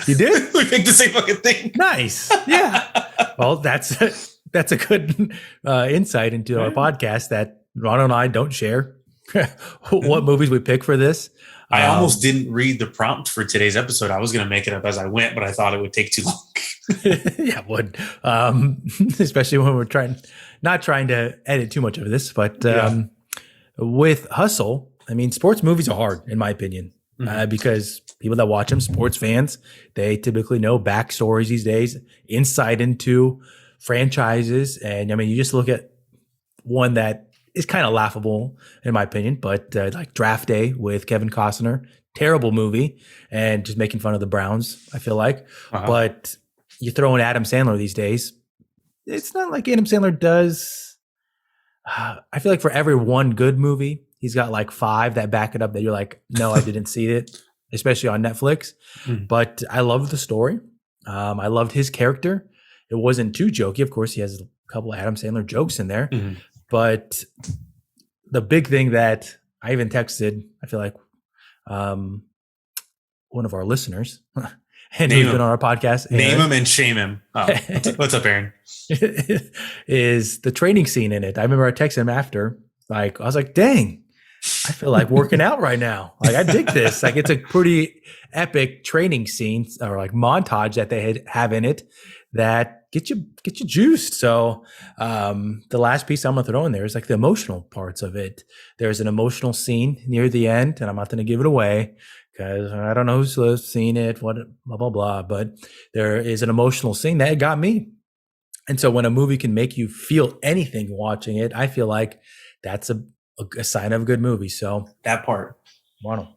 You did? We picked the same fucking thing. Nice. Yeah. Well, that's a good insight into our podcast that Ron and I don't share what movies we pick for this. I almost didn't read the prompt for today's episode. I was going to make it up as I went, but I thought it would take too long. Yeah, it would. Especially when we're not trying to edit too much of this. But with Hustle, I mean, sports movies are hard, in my opinion, because people that watch them, sports fans, they typically know backstories these days, insight into franchises. And I mean, you just look at one that is kind of laughable, in my opinion, but like Draft Day with Kevin Costner, terrible movie, and just making fun of the Browns, I feel like. But you throw in Adam Sandler these days, it's not like Adam Sandler does. I feel like for every one good movie, he's got like 5 that back it up that you're like, no, I didn't see it, especially on Netflix. But I loved the story. I loved his character. It wasn't too jokey. Of course, he has a couple of Adam Sandler jokes in there. But the big thing that I even texted, I feel like one of our listeners, and who's been on our podcast. Name him and shame him. Oh, what's up, Aaron? Is the training scene in it. I remember I texted him after. Like, I was like, dang, I feel like working out right now. Like, I dig this. Like, it's a pretty epic training scene or like montage that they have in it that get you juiced. So the last piece I'm gonna throw in there is like the emotional parts of it. There's an emotional scene near the end, and I'm not gonna give it away because I don't know who's seen it, what blah blah blah. But there is an emotional scene that got me. And so when a movie can make you feel anything watching it, I feel like that's a sign of a good movie. So that part. Wow.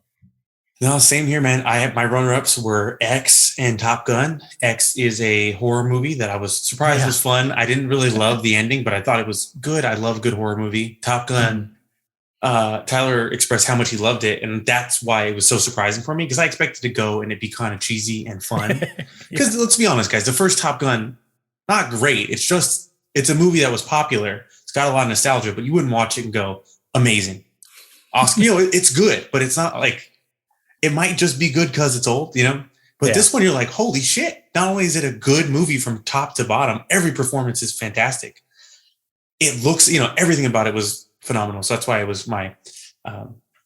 No, same here, man. My runner-ups were X and Top Gun. X is a horror movie that I was surprised was fun. I didn't really love the ending, but I thought it was good. I love a good horror movie. Top Gun, Tyler expressed how much he loved it, and that's why it was so surprising for me, because I expected to go and it'd be kind of cheesy and fun. Because let's be honest, guys, the first Top Gun, not great. It's a movie that was popular. It's got a lot of nostalgia, but you wouldn't watch it and go, amazing. Awesome. It's good, but it's not like, it might just be good because it's old, But this one, you're like, holy shit. Not only is it a good movie from top to bottom, every performance is fantastic. It looks, everything about it was phenomenal. So that's why it was my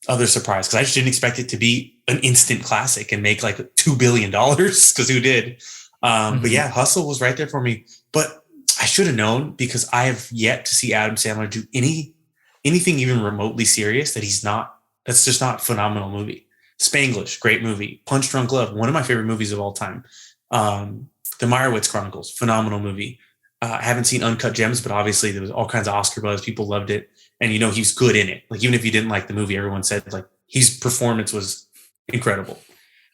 other surprise, because I just didn't expect it to be an instant classic and make like $2 billion, because who did? But yeah, Hustle was right there for me. But I should have known, because I have yet to see Adam Sandler do anything even remotely serious that's just not a phenomenal movie. Spanglish, great movie. Punch Drunk Love, one of my favorite movies of all time. The Meyerowitz Chronicles, phenomenal movie. I haven't seen Uncut Gems, but obviously there was all kinds of Oscar buzz. People loved it. And, he's good in it. Like, even if you didn't like the movie, everyone said, like, his performance was incredible.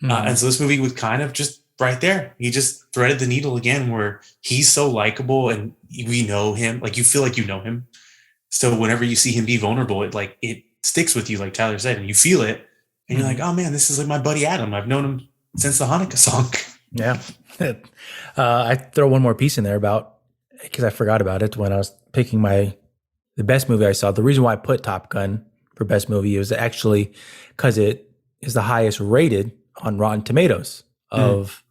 And so this movie was kind of just right there. He just threaded the needle again, where he's so likable and we know him. Like, you feel like you know him. So whenever you see him be vulnerable, it sticks with you, like Tyler said, and you feel it. And you're like, oh, man, this is like my buddy Adam. I've known him since the Hanukkah song. Yeah. I throw one more piece in there because I forgot about it when I was picking the best movie I saw. The reason why I put Top Gun for best movie was actually because it is the highest rated on Rotten Tomatoes of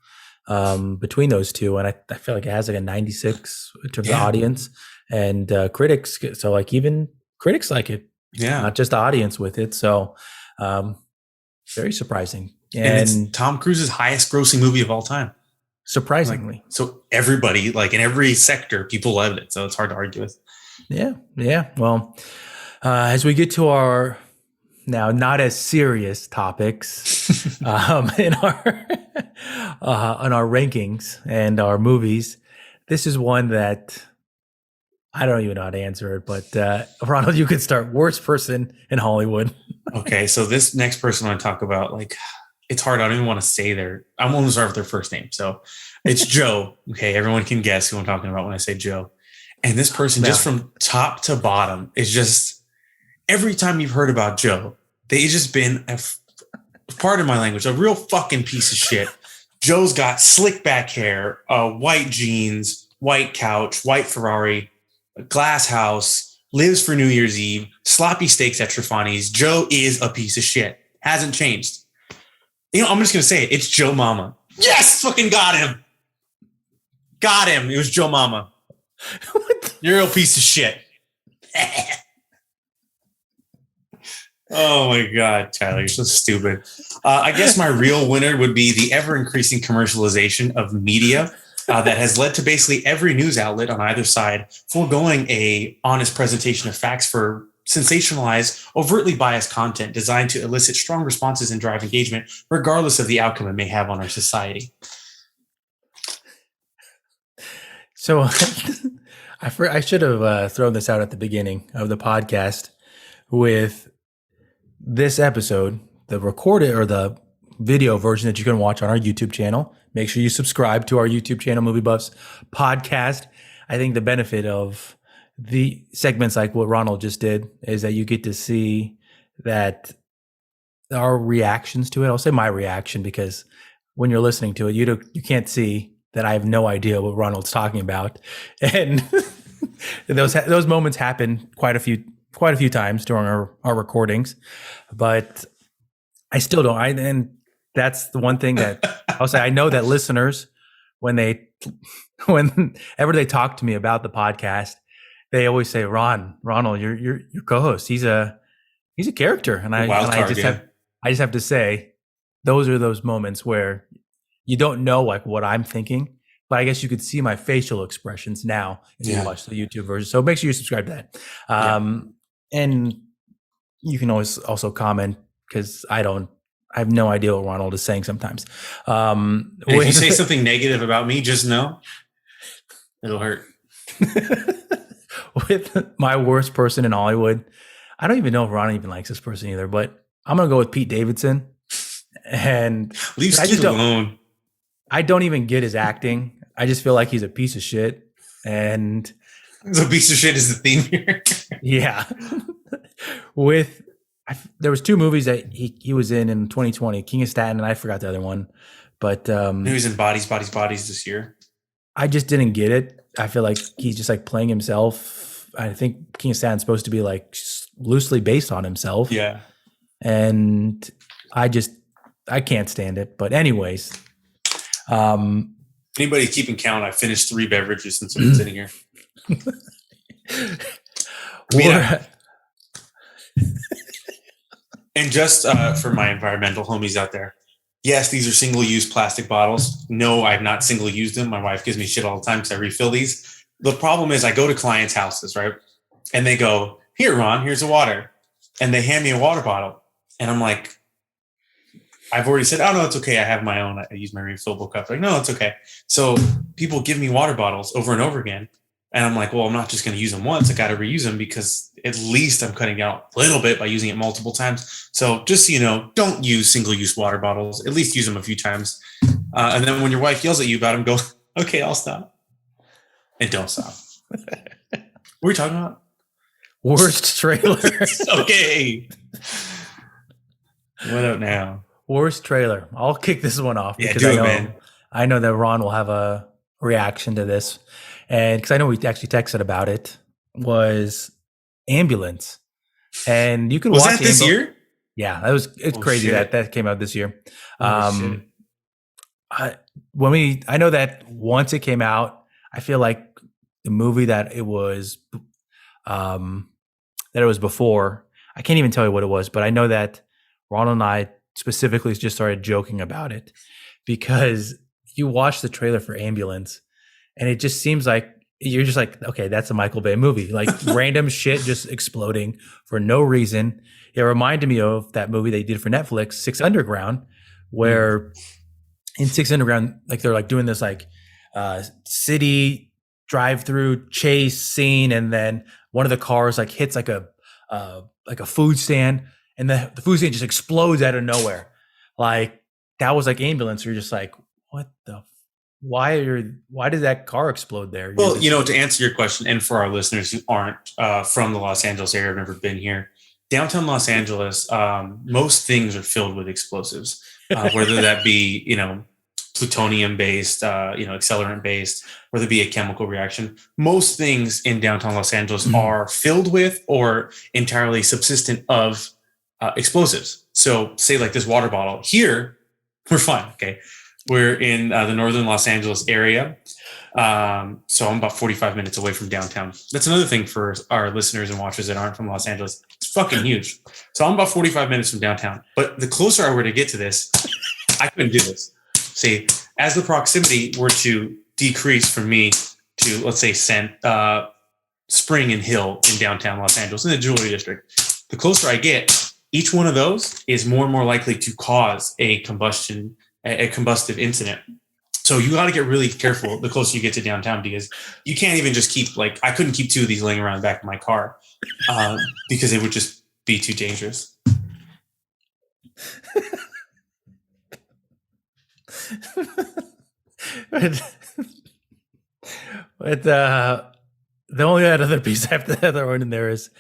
between those two. And I feel like it has like a 96 in terms of audience and critics. So like even critics like it, not just the audience with it. So very surprising. And it's Tom Cruise's highest grossing movie of all time. Surprisingly. So everybody, like in every sector, people loved it. So it's hard to argue with. Yeah. Well, as we get to our now not as serious topics in our on our rankings and our movies, this is one that I don't even know how to answer it. But Ronald, you could start. Worst person in Hollywood. Okay, so this next person I want to talk about, like, it's hard. I don't even want to say I'm only start with their first name. So it's Joe. Okay, everyone can guess who I'm talking about when I say Joe. And this person, just from top to bottom, is just, every time you've heard about Joe, they've just been, pardon my language, a real fucking piece of shit. Joe's got slick back hair, white jeans, white couch, white Ferrari, a glass house, lives for New Year's Eve, sloppy steaks at Trefani's. Joe is a piece of shit. Hasn't changed. I'm just going to say it. It's Joe Mama. Yes! Fucking got him. Got him. It was Joe Mama. You're a real piece of shit. Oh my God, Tyler, you're so stupid. I guess my real winner would be the ever-increasing commercialization of media that has led to basically every news outlet on either side foregoing a honest presentation of facts for sensationalized, overtly biased content designed to elicit strong responses and drive engagement, regardless of the outcome it may have on our society. So I should have thrown this out at the beginning of the podcast with this episode, the recorded or the video version that you can watch on our YouTube channel. Make sure you subscribe to our YouTube channel, MovieBuffs Podcast. I think the benefit of the segments like what Ronald just did is that you get to see that our reactions to it. I'll say my reaction because when you're listening to it, you can't see that I have no idea what Ronald's talking about, and those moments happen quite a few times during our recordings, but I still don't. And that's the one thing that I'll say. I know that listeners, whenever they talk to me about the podcast, they always say, Ronald, your co-host, he's a character. And I just have to say, those are those moments where you don't know like what I'm thinking, but I guess you could see my facial expressions now if you watch the YouTube version. So make sure you subscribe to that. And you can always also comment because I have no idea what Ronald is saying sometimes. If you say something negative about me, just know it'll hurt. With my worst person in Hollywood, I don't even know if Ronald even likes this person either, but I'm going to go with Pete Davidson. And leave Steve alone. I don't even get his acting. I just feel like he's a piece of shit. And the piece of shit is the theme here. Yeah. There was two movies that he was in 2020, King of Staten, and I forgot the other one. But he was in Bodies this year. I just didn't get it. I feel like he's just like playing himself. I think King of Staten's supposed to be like loosely based on himself. Yeah. And I can't stand it. But anyways, anybody keeping count? I finished 3 beverages since I've been sitting here. And just for my environmental homies out there, yes, these are single-use plastic bottles. No, I've not single-used them. My wife gives me shit all the time because I refill these. The problem is I go to clients' houses, right? And they go, here, Ron, here's a water. And they hand me a water bottle. And I'm like, I've already said, oh, no, it's okay. I have my own. I use my refillable cup. Like, no, it's okay. So people give me water bottles over and over again. And I'm like, well, I'm not just going to use them once. I got to reuse them because at least I'm cutting out a little bit by using it multiple times. So just so you know, don't use single-use water bottles. At least use them a few times. And then when your wife yells at you about them, go, okay, I'll stop. And don't stop. What are we talking about? Worst trailer. Okay. What up now? Worst trailer. I'll kick this one off Yeah, because I know that Ron will have a reaction to this. And because I know we actually texted about it, was Ambulance. And you can watch that this year? Yeah, it's crazy shit. that came out this year. Shit. I know that once it came out, I feel like the movie that it was before, I can't even tell you what it was, but I know that Ron and I specifically just started joking about it because you watch the trailer for Ambulance and it just seems like you're just like, okay, that's a Michael Bay movie, like random shit just exploding for no reason. It reminded me of that movie they did for Netflix, Six Underground, where in Six Underground, like they're like doing this like city drive-through chase scene, and then one of the cars like hits like a food stand, and the food stand just explodes out of nowhere. Like that was like Ambulance. You're just like, what the? Why did that car explode there? Well, to answer your question, and for our listeners who aren't from the Los Angeles area, have never been here, downtown Los Angeles, most things are filled with explosives, whether that be, plutonium-based, accelerant-based, whether it be a chemical reaction. Most things in downtown Los Angeles are filled with or entirely subsistent of explosives. So say like this water bottle. Here, we're fine, okay? We're in the northern Los Angeles area. So I'm about 45 minutes away from downtown. That's another thing for our listeners and watchers that aren't from Los Angeles. It's fucking huge. So I'm about 45 minutes from downtown. But the closer I were to get to this, I couldn't do this. See, as the proximity were to decrease from me to, let's say, Spring and Hill in downtown Los Angeles, in the Jewelry District, the closer I get, each one of those is more and more likely to cause a combustive incident. So you got to get really careful the closer you get to downtown, because you can't even just keep, like, I couldn't keep two of these laying around the back of my car because it would just be too dangerous. But the only other piece I have to throw in there is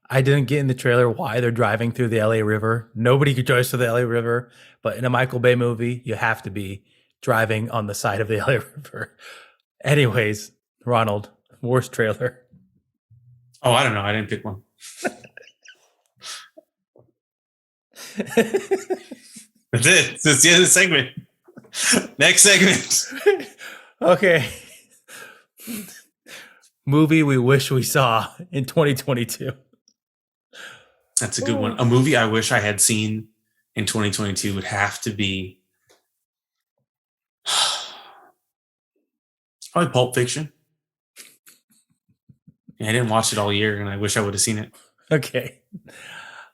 I didn't get in the trailer why they're driving through the LA River. Nobody could drive through the LA River, but in a Michael Bay movie, you have to be driving on the side of the LA River. Anyways, Ronald, worst trailer. Oh, I don't know. I didn't pick one. That's it. That's the end of the segment. Next segment. Okay. Movie we wish we saw in 2022. That's a good one. A movie I wish I had seen in 2022 would have to be probably Pulp Fiction. Yeah, I didn't watch it all year, and I wish I would have seen it. Okay.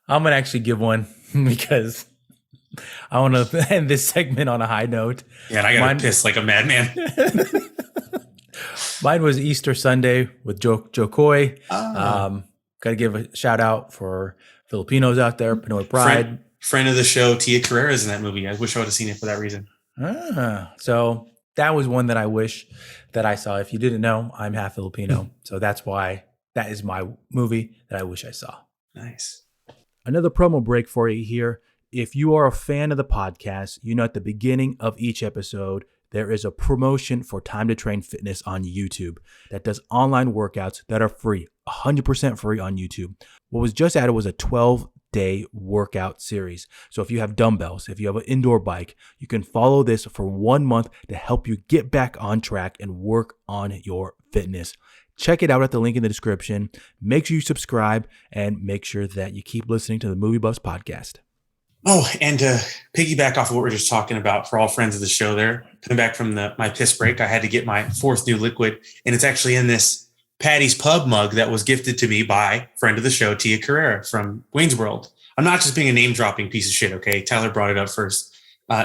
I'm going to actually give one because I want to end this segment on a high note. Yeah, and I got to piss like a madman. Mine was Easter Sunday with Joe Coy. Got to give a shout out for Filipinos out there, Pinoy Pride. Friend of the show, Tia Carrera is in that movie. I wish I would have seen it for that reason. So that was one that I wish that I saw. If you didn't know, I'm half Filipino. So that's why that is my movie that I wish I saw. Nice. Another promo break for you here. If you are a fan of the podcast, you know at the beginning of each episode, there is a promotion for Time to Train Fitness on YouTube that does online workouts that are free, 100% free on YouTube. What was just added was a 12-day workout series. So if you have dumbbells, if you have an indoor bike, you can follow this for 1 month to help you get back on track and work on your fitness. Check it out at the link in the description. Make sure you subscribe and make sure that you keep listening to the MovieBuffs Podcast. Oh, and to piggyback off of what we were just talking about for all friends of the show there, coming back from my piss break, I had to get my fourth new liquid, and it's actually in this Patty's Pub mug that was gifted to me by friend of the show, Tia Carrera from Wayne's World. I'm not just being a name-dropping piece of shit, okay? Tyler brought it up first.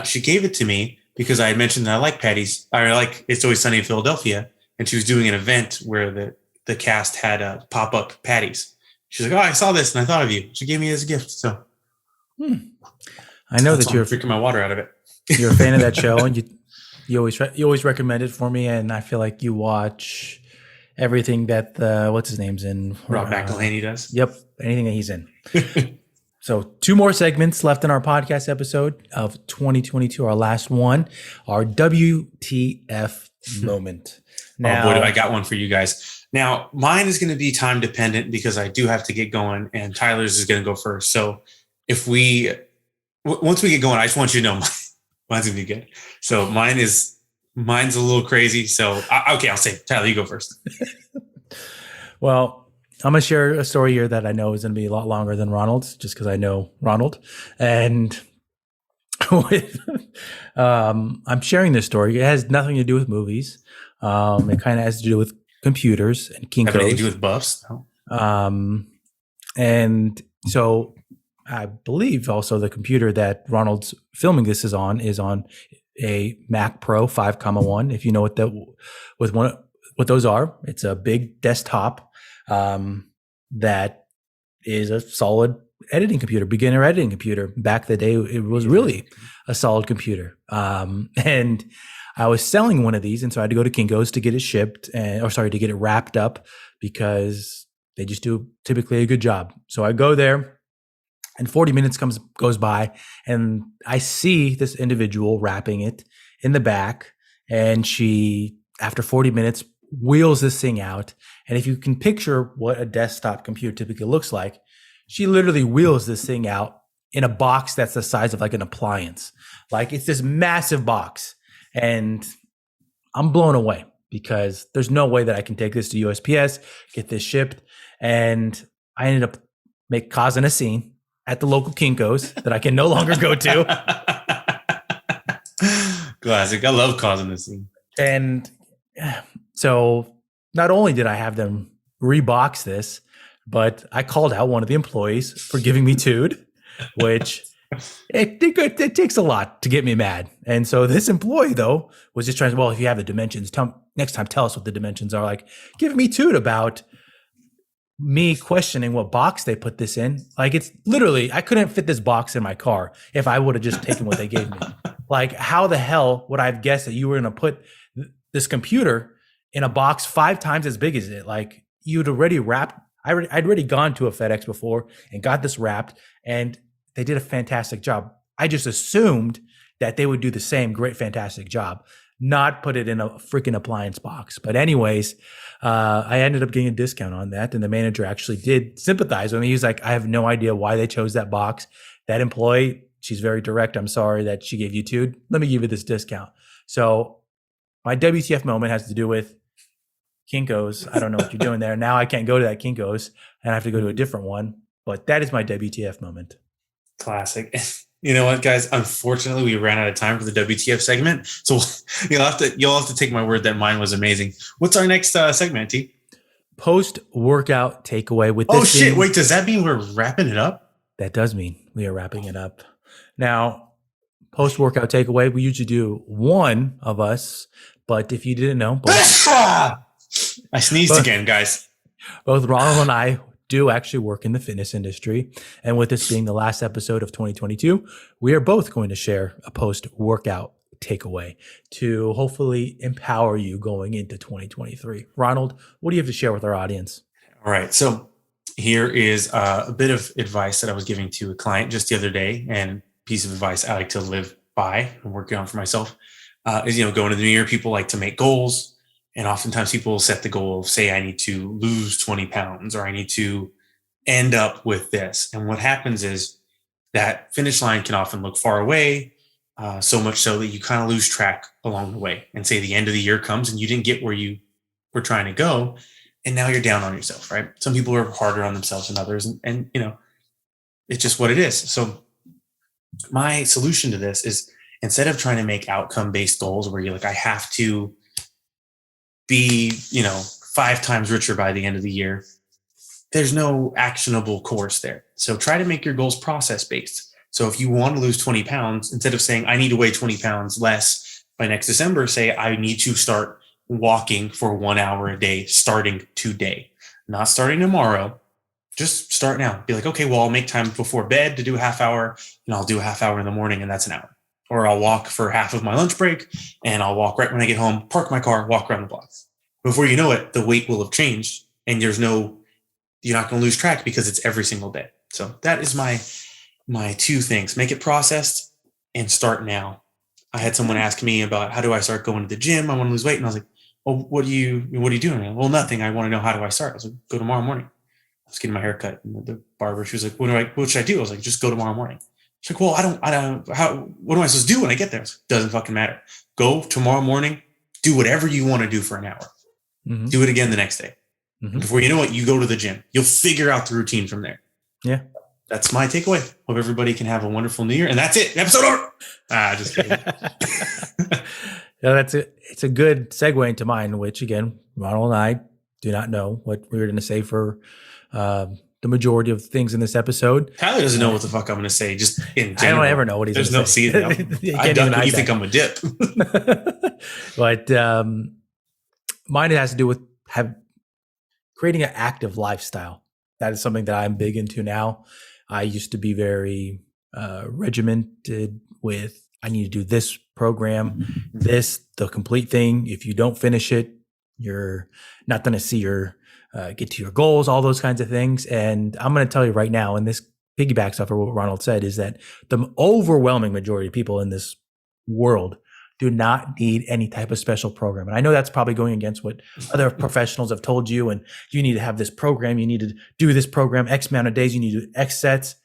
She gave it to me because I had mentioned that I like patties. I like It's Always Sunny in Philadelphia. And she was doing an event where the cast had pop-up patties. She's like, oh, I saw this and I thought of you. She gave me it as a gift. So I know that you're drinking my water out of it. You're a fan of that show, and you always recommend it for me. And I feel like you watch everything that what's his name's in. Rob McElhaney does. Yep, anything that he's in. So 2 more segments left in our podcast episode of 2022. Our last one, our WTF moment. Now, oh boy, I got one for you guys. Now, mine is going to be time dependent because I do have to get going, and Tyler's is going to go first. So once we get going, I just want you to know mine's going to be good. So mine's a little crazy. So, okay, I'll say, Tyler, you go first. Well, I'm going to share a story here that I know is going to be a lot longer than Ronald's, just because I know Ronald. And I'm sharing this story. It has nothing to do with movies. It kind of has to do with computers and Kinko's. Have anything to do with buffs? No. And so I believe also the computer that Ronald's filming this is on a Mac Pro 5.1. If you know what those are, it's a big desktop that is a solid editing computer, beginner editing computer. Back in the day, it was really a solid computer. And I was selling one of these, and so I had to go to Kinko's to get it shipped, to get it wrapped up, because they just do typically a good job. So I go there, and 40 minutes goes by, and I see this individual wrapping it in the back, and she, after 40 minutes, wheels this thing out. And if you can picture what a desktop computer typically looks like, she literally wheels this thing out in a box that's the size of like an appliance. Like, it's this massive box. And I'm blown away because there's no way that I can take this to USPS, get this shipped. And I ended up causing a scene at the local Kinko's that I can no longer go to. Classic. I love causing a scene. And so not only did I have them rebox this, but I called out one of the employees for giving me tood, which it takes a lot to get me mad. And so this employee, though, was just trying to, well, if you have the dimensions, next time tell us what the dimensions are. Like, giving me tood about me questioning what box they put this in. Like, it's literally, I couldn't fit this box in my car if I would have just taken what they gave me. Like, how the hell would I have guessed that you were going to put this computer in a box 5 times as big as it? Like, you'd already wrapped. I'd already gone to a FedEx before and got this wrapped, and they did a fantastic job. I just assumed that they would do the same great, fantastic job, not put it in a freaking appliance box. But anyways, I ended up getting a discount on that. And the manager actually did sympathize with me. He was like, I have no idea why they chose that box. That employee, she's very direct. I'm sorry that she gave you tood. Let me give you this discount. So my WTF moment has to do with Kinko's. I don't know what you're doing there. Now I can't go to that Kinko's and I have to go to a different one. But that is my WTF moment. Classic. You know what, guys? Unfortunately, we ran out of time for the WTF segment, so you'll have to take my word that mine was amazing. What's our next segment, T? Post-workout takeaway with this. Oh shit! Wait, does that mean we're wrapping it up? That does mean we are wrapping it up. Now, post-workout takeaway, we usually do one of us, but if you didn't know, I sneezed again, guys. Both Ronald and I do actually work in the fitness industry. And with this being the last episode of 2022, we are both going to share a post-workout takeaway to hopefully empower you going into 2023. Ronald, what do you have to share with our audience? All right. So here is a bit of advice that I was giving to a client just the other day, and a piece of advice I like to live by and work on for myself is, going to the new year, people like to make goals. And oftentimes people will set the goal of, say, I need to lose 20 pounds or I need to end up with this. And what happens is that finish line can often look far away, so much so that you kind of lose track along the way. And say the end of the year comes and you didn't get where you were trying to go. And now you're down on yourself, right? Some people are harder on themselves than others. And it's just what it is. So my solution to this is, instead of trying to make outcome-based goals where you're like, I have to be, 5 times richer by the end of the year, there's no actionable course there. So try to make your goals process-based. So if you want to lose 20 pounds, instead of saying I need to weigh 20 pounds less by next December, say I need to start walking for 1 hour a day, starting today, not starting tomorrow. Just start now. Be like, okay, well, I'll make time before bed to do a half hour, and I'll do a half hour in the morning, and that's an hour. Or I'll walk for half of my lunch break, and I'll walk right when I get home, park my car, walk around the block. Before you know it, the weight will have changed, and you're not going to lose track because it's every single day. So that is my two things. Make it processed and start now. I had someone ask me about how do I start going to the gym? I want to lose weight. And I was like, well, what are you doing? Well, nothing. I want to know, how do I start? I was like, go tomorrow morning. I was getting my hair cut, and the barber, she was like, what should I do? I was like, just go tomorrow morning. She's like, well, what am I supposed to do when I get there? I was like, doesn't fucking matter. Go tomorrow morning, do whatever you want to do for an hour. Mm-hmm. Do it again the next day. Mm-hmm. Before you know it, you go to the gym. You'll figure out the routine from there. Yeah. That's my takeaway. Hope everybody can have a wonderful New Year. And that's it. Episode over. Just kidding. Yeah, that's it. It's a good segue into mine, which again, Ronald and I do not know what we were going to say for the majority of things in this episode. Tyler doesn't know what the fuck I'm going to say. Just in general. I don't ever know what he's going to say. There's no season. I don't know. You think I'm a dip. But mine has to do with creating an active lifestyle. That is something that I'm big into now. I used to be very regimented with, I need to do this program, the complete thing. If you don't finish it, you're not going to see get to your goals, all those kinds of things. And I'm going to tell you right now, and this piggybacks off of what Ronald said, is that the overwhelming majority of people in this world do not need any type of special program. And I know that's probably going against what other professionals have told you, and you need to have this program, you need to do this program X amount of days, you need to do X sets.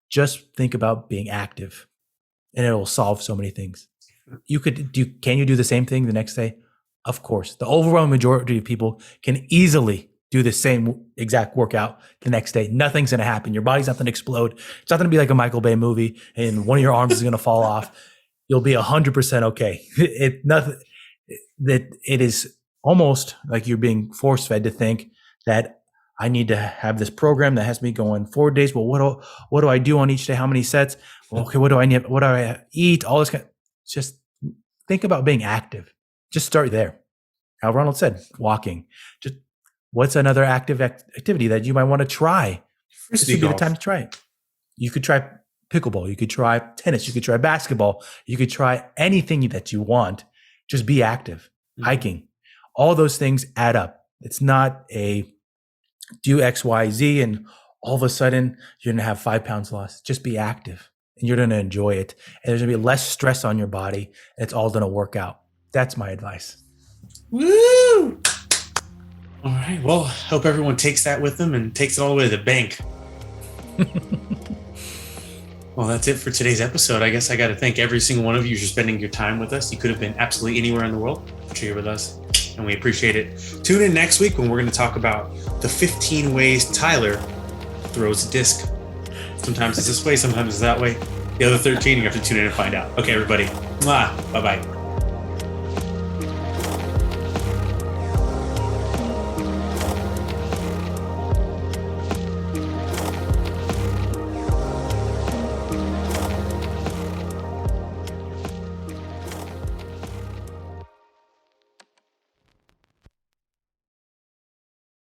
Just think about being active, and it will solve so many things. Can you do the same thing the next day? Of course. The overwhelming majority of people can easily do the same exact workout the next day. Nothing's going to happen. Your body's not going to explode. It's not going to be like a Michael Bay movie and one of your arms is going to fall off. You'll be 100% okay. It is almost like you're being force fed to think that I need to have this program that has me going 4 days. Well, what do I do on each day? How many sets? Well, okay, what do I need? What do I eat? All this kind. Just think about being active. Just start there. How Ronald said, walking. Just what's another active activity that you might want to try? This would be the time to try it. You could try pickleball. You could try tennis. You could try basketball. You could try anything that you want. Just be active. Mm-hmm. Hiking. All those things add up. It's not a do X, Y, Z, and all of a sudden you're going to have 5 pounds lost. Just be active, and you're going to enjoy it. And there's going to be less stress on your body. And it's all going to work out. That's my advice. Woo! All right. Well, hope everyone takes that with them and takes it all the way to the bank. Well, that's it for today's episode. I guess I got to thank every single one of you for spending your time with us. You could have been absolutely anywhere in the world, but you're here with us, and we appreciate it. Tune in next week when we're going to talk about the 15 ways Tyler throws a disc. Sometimes it's this way, sometimes it's that way. The other 13, you have to tune in and find out. Okay, everybody. Bye-bye.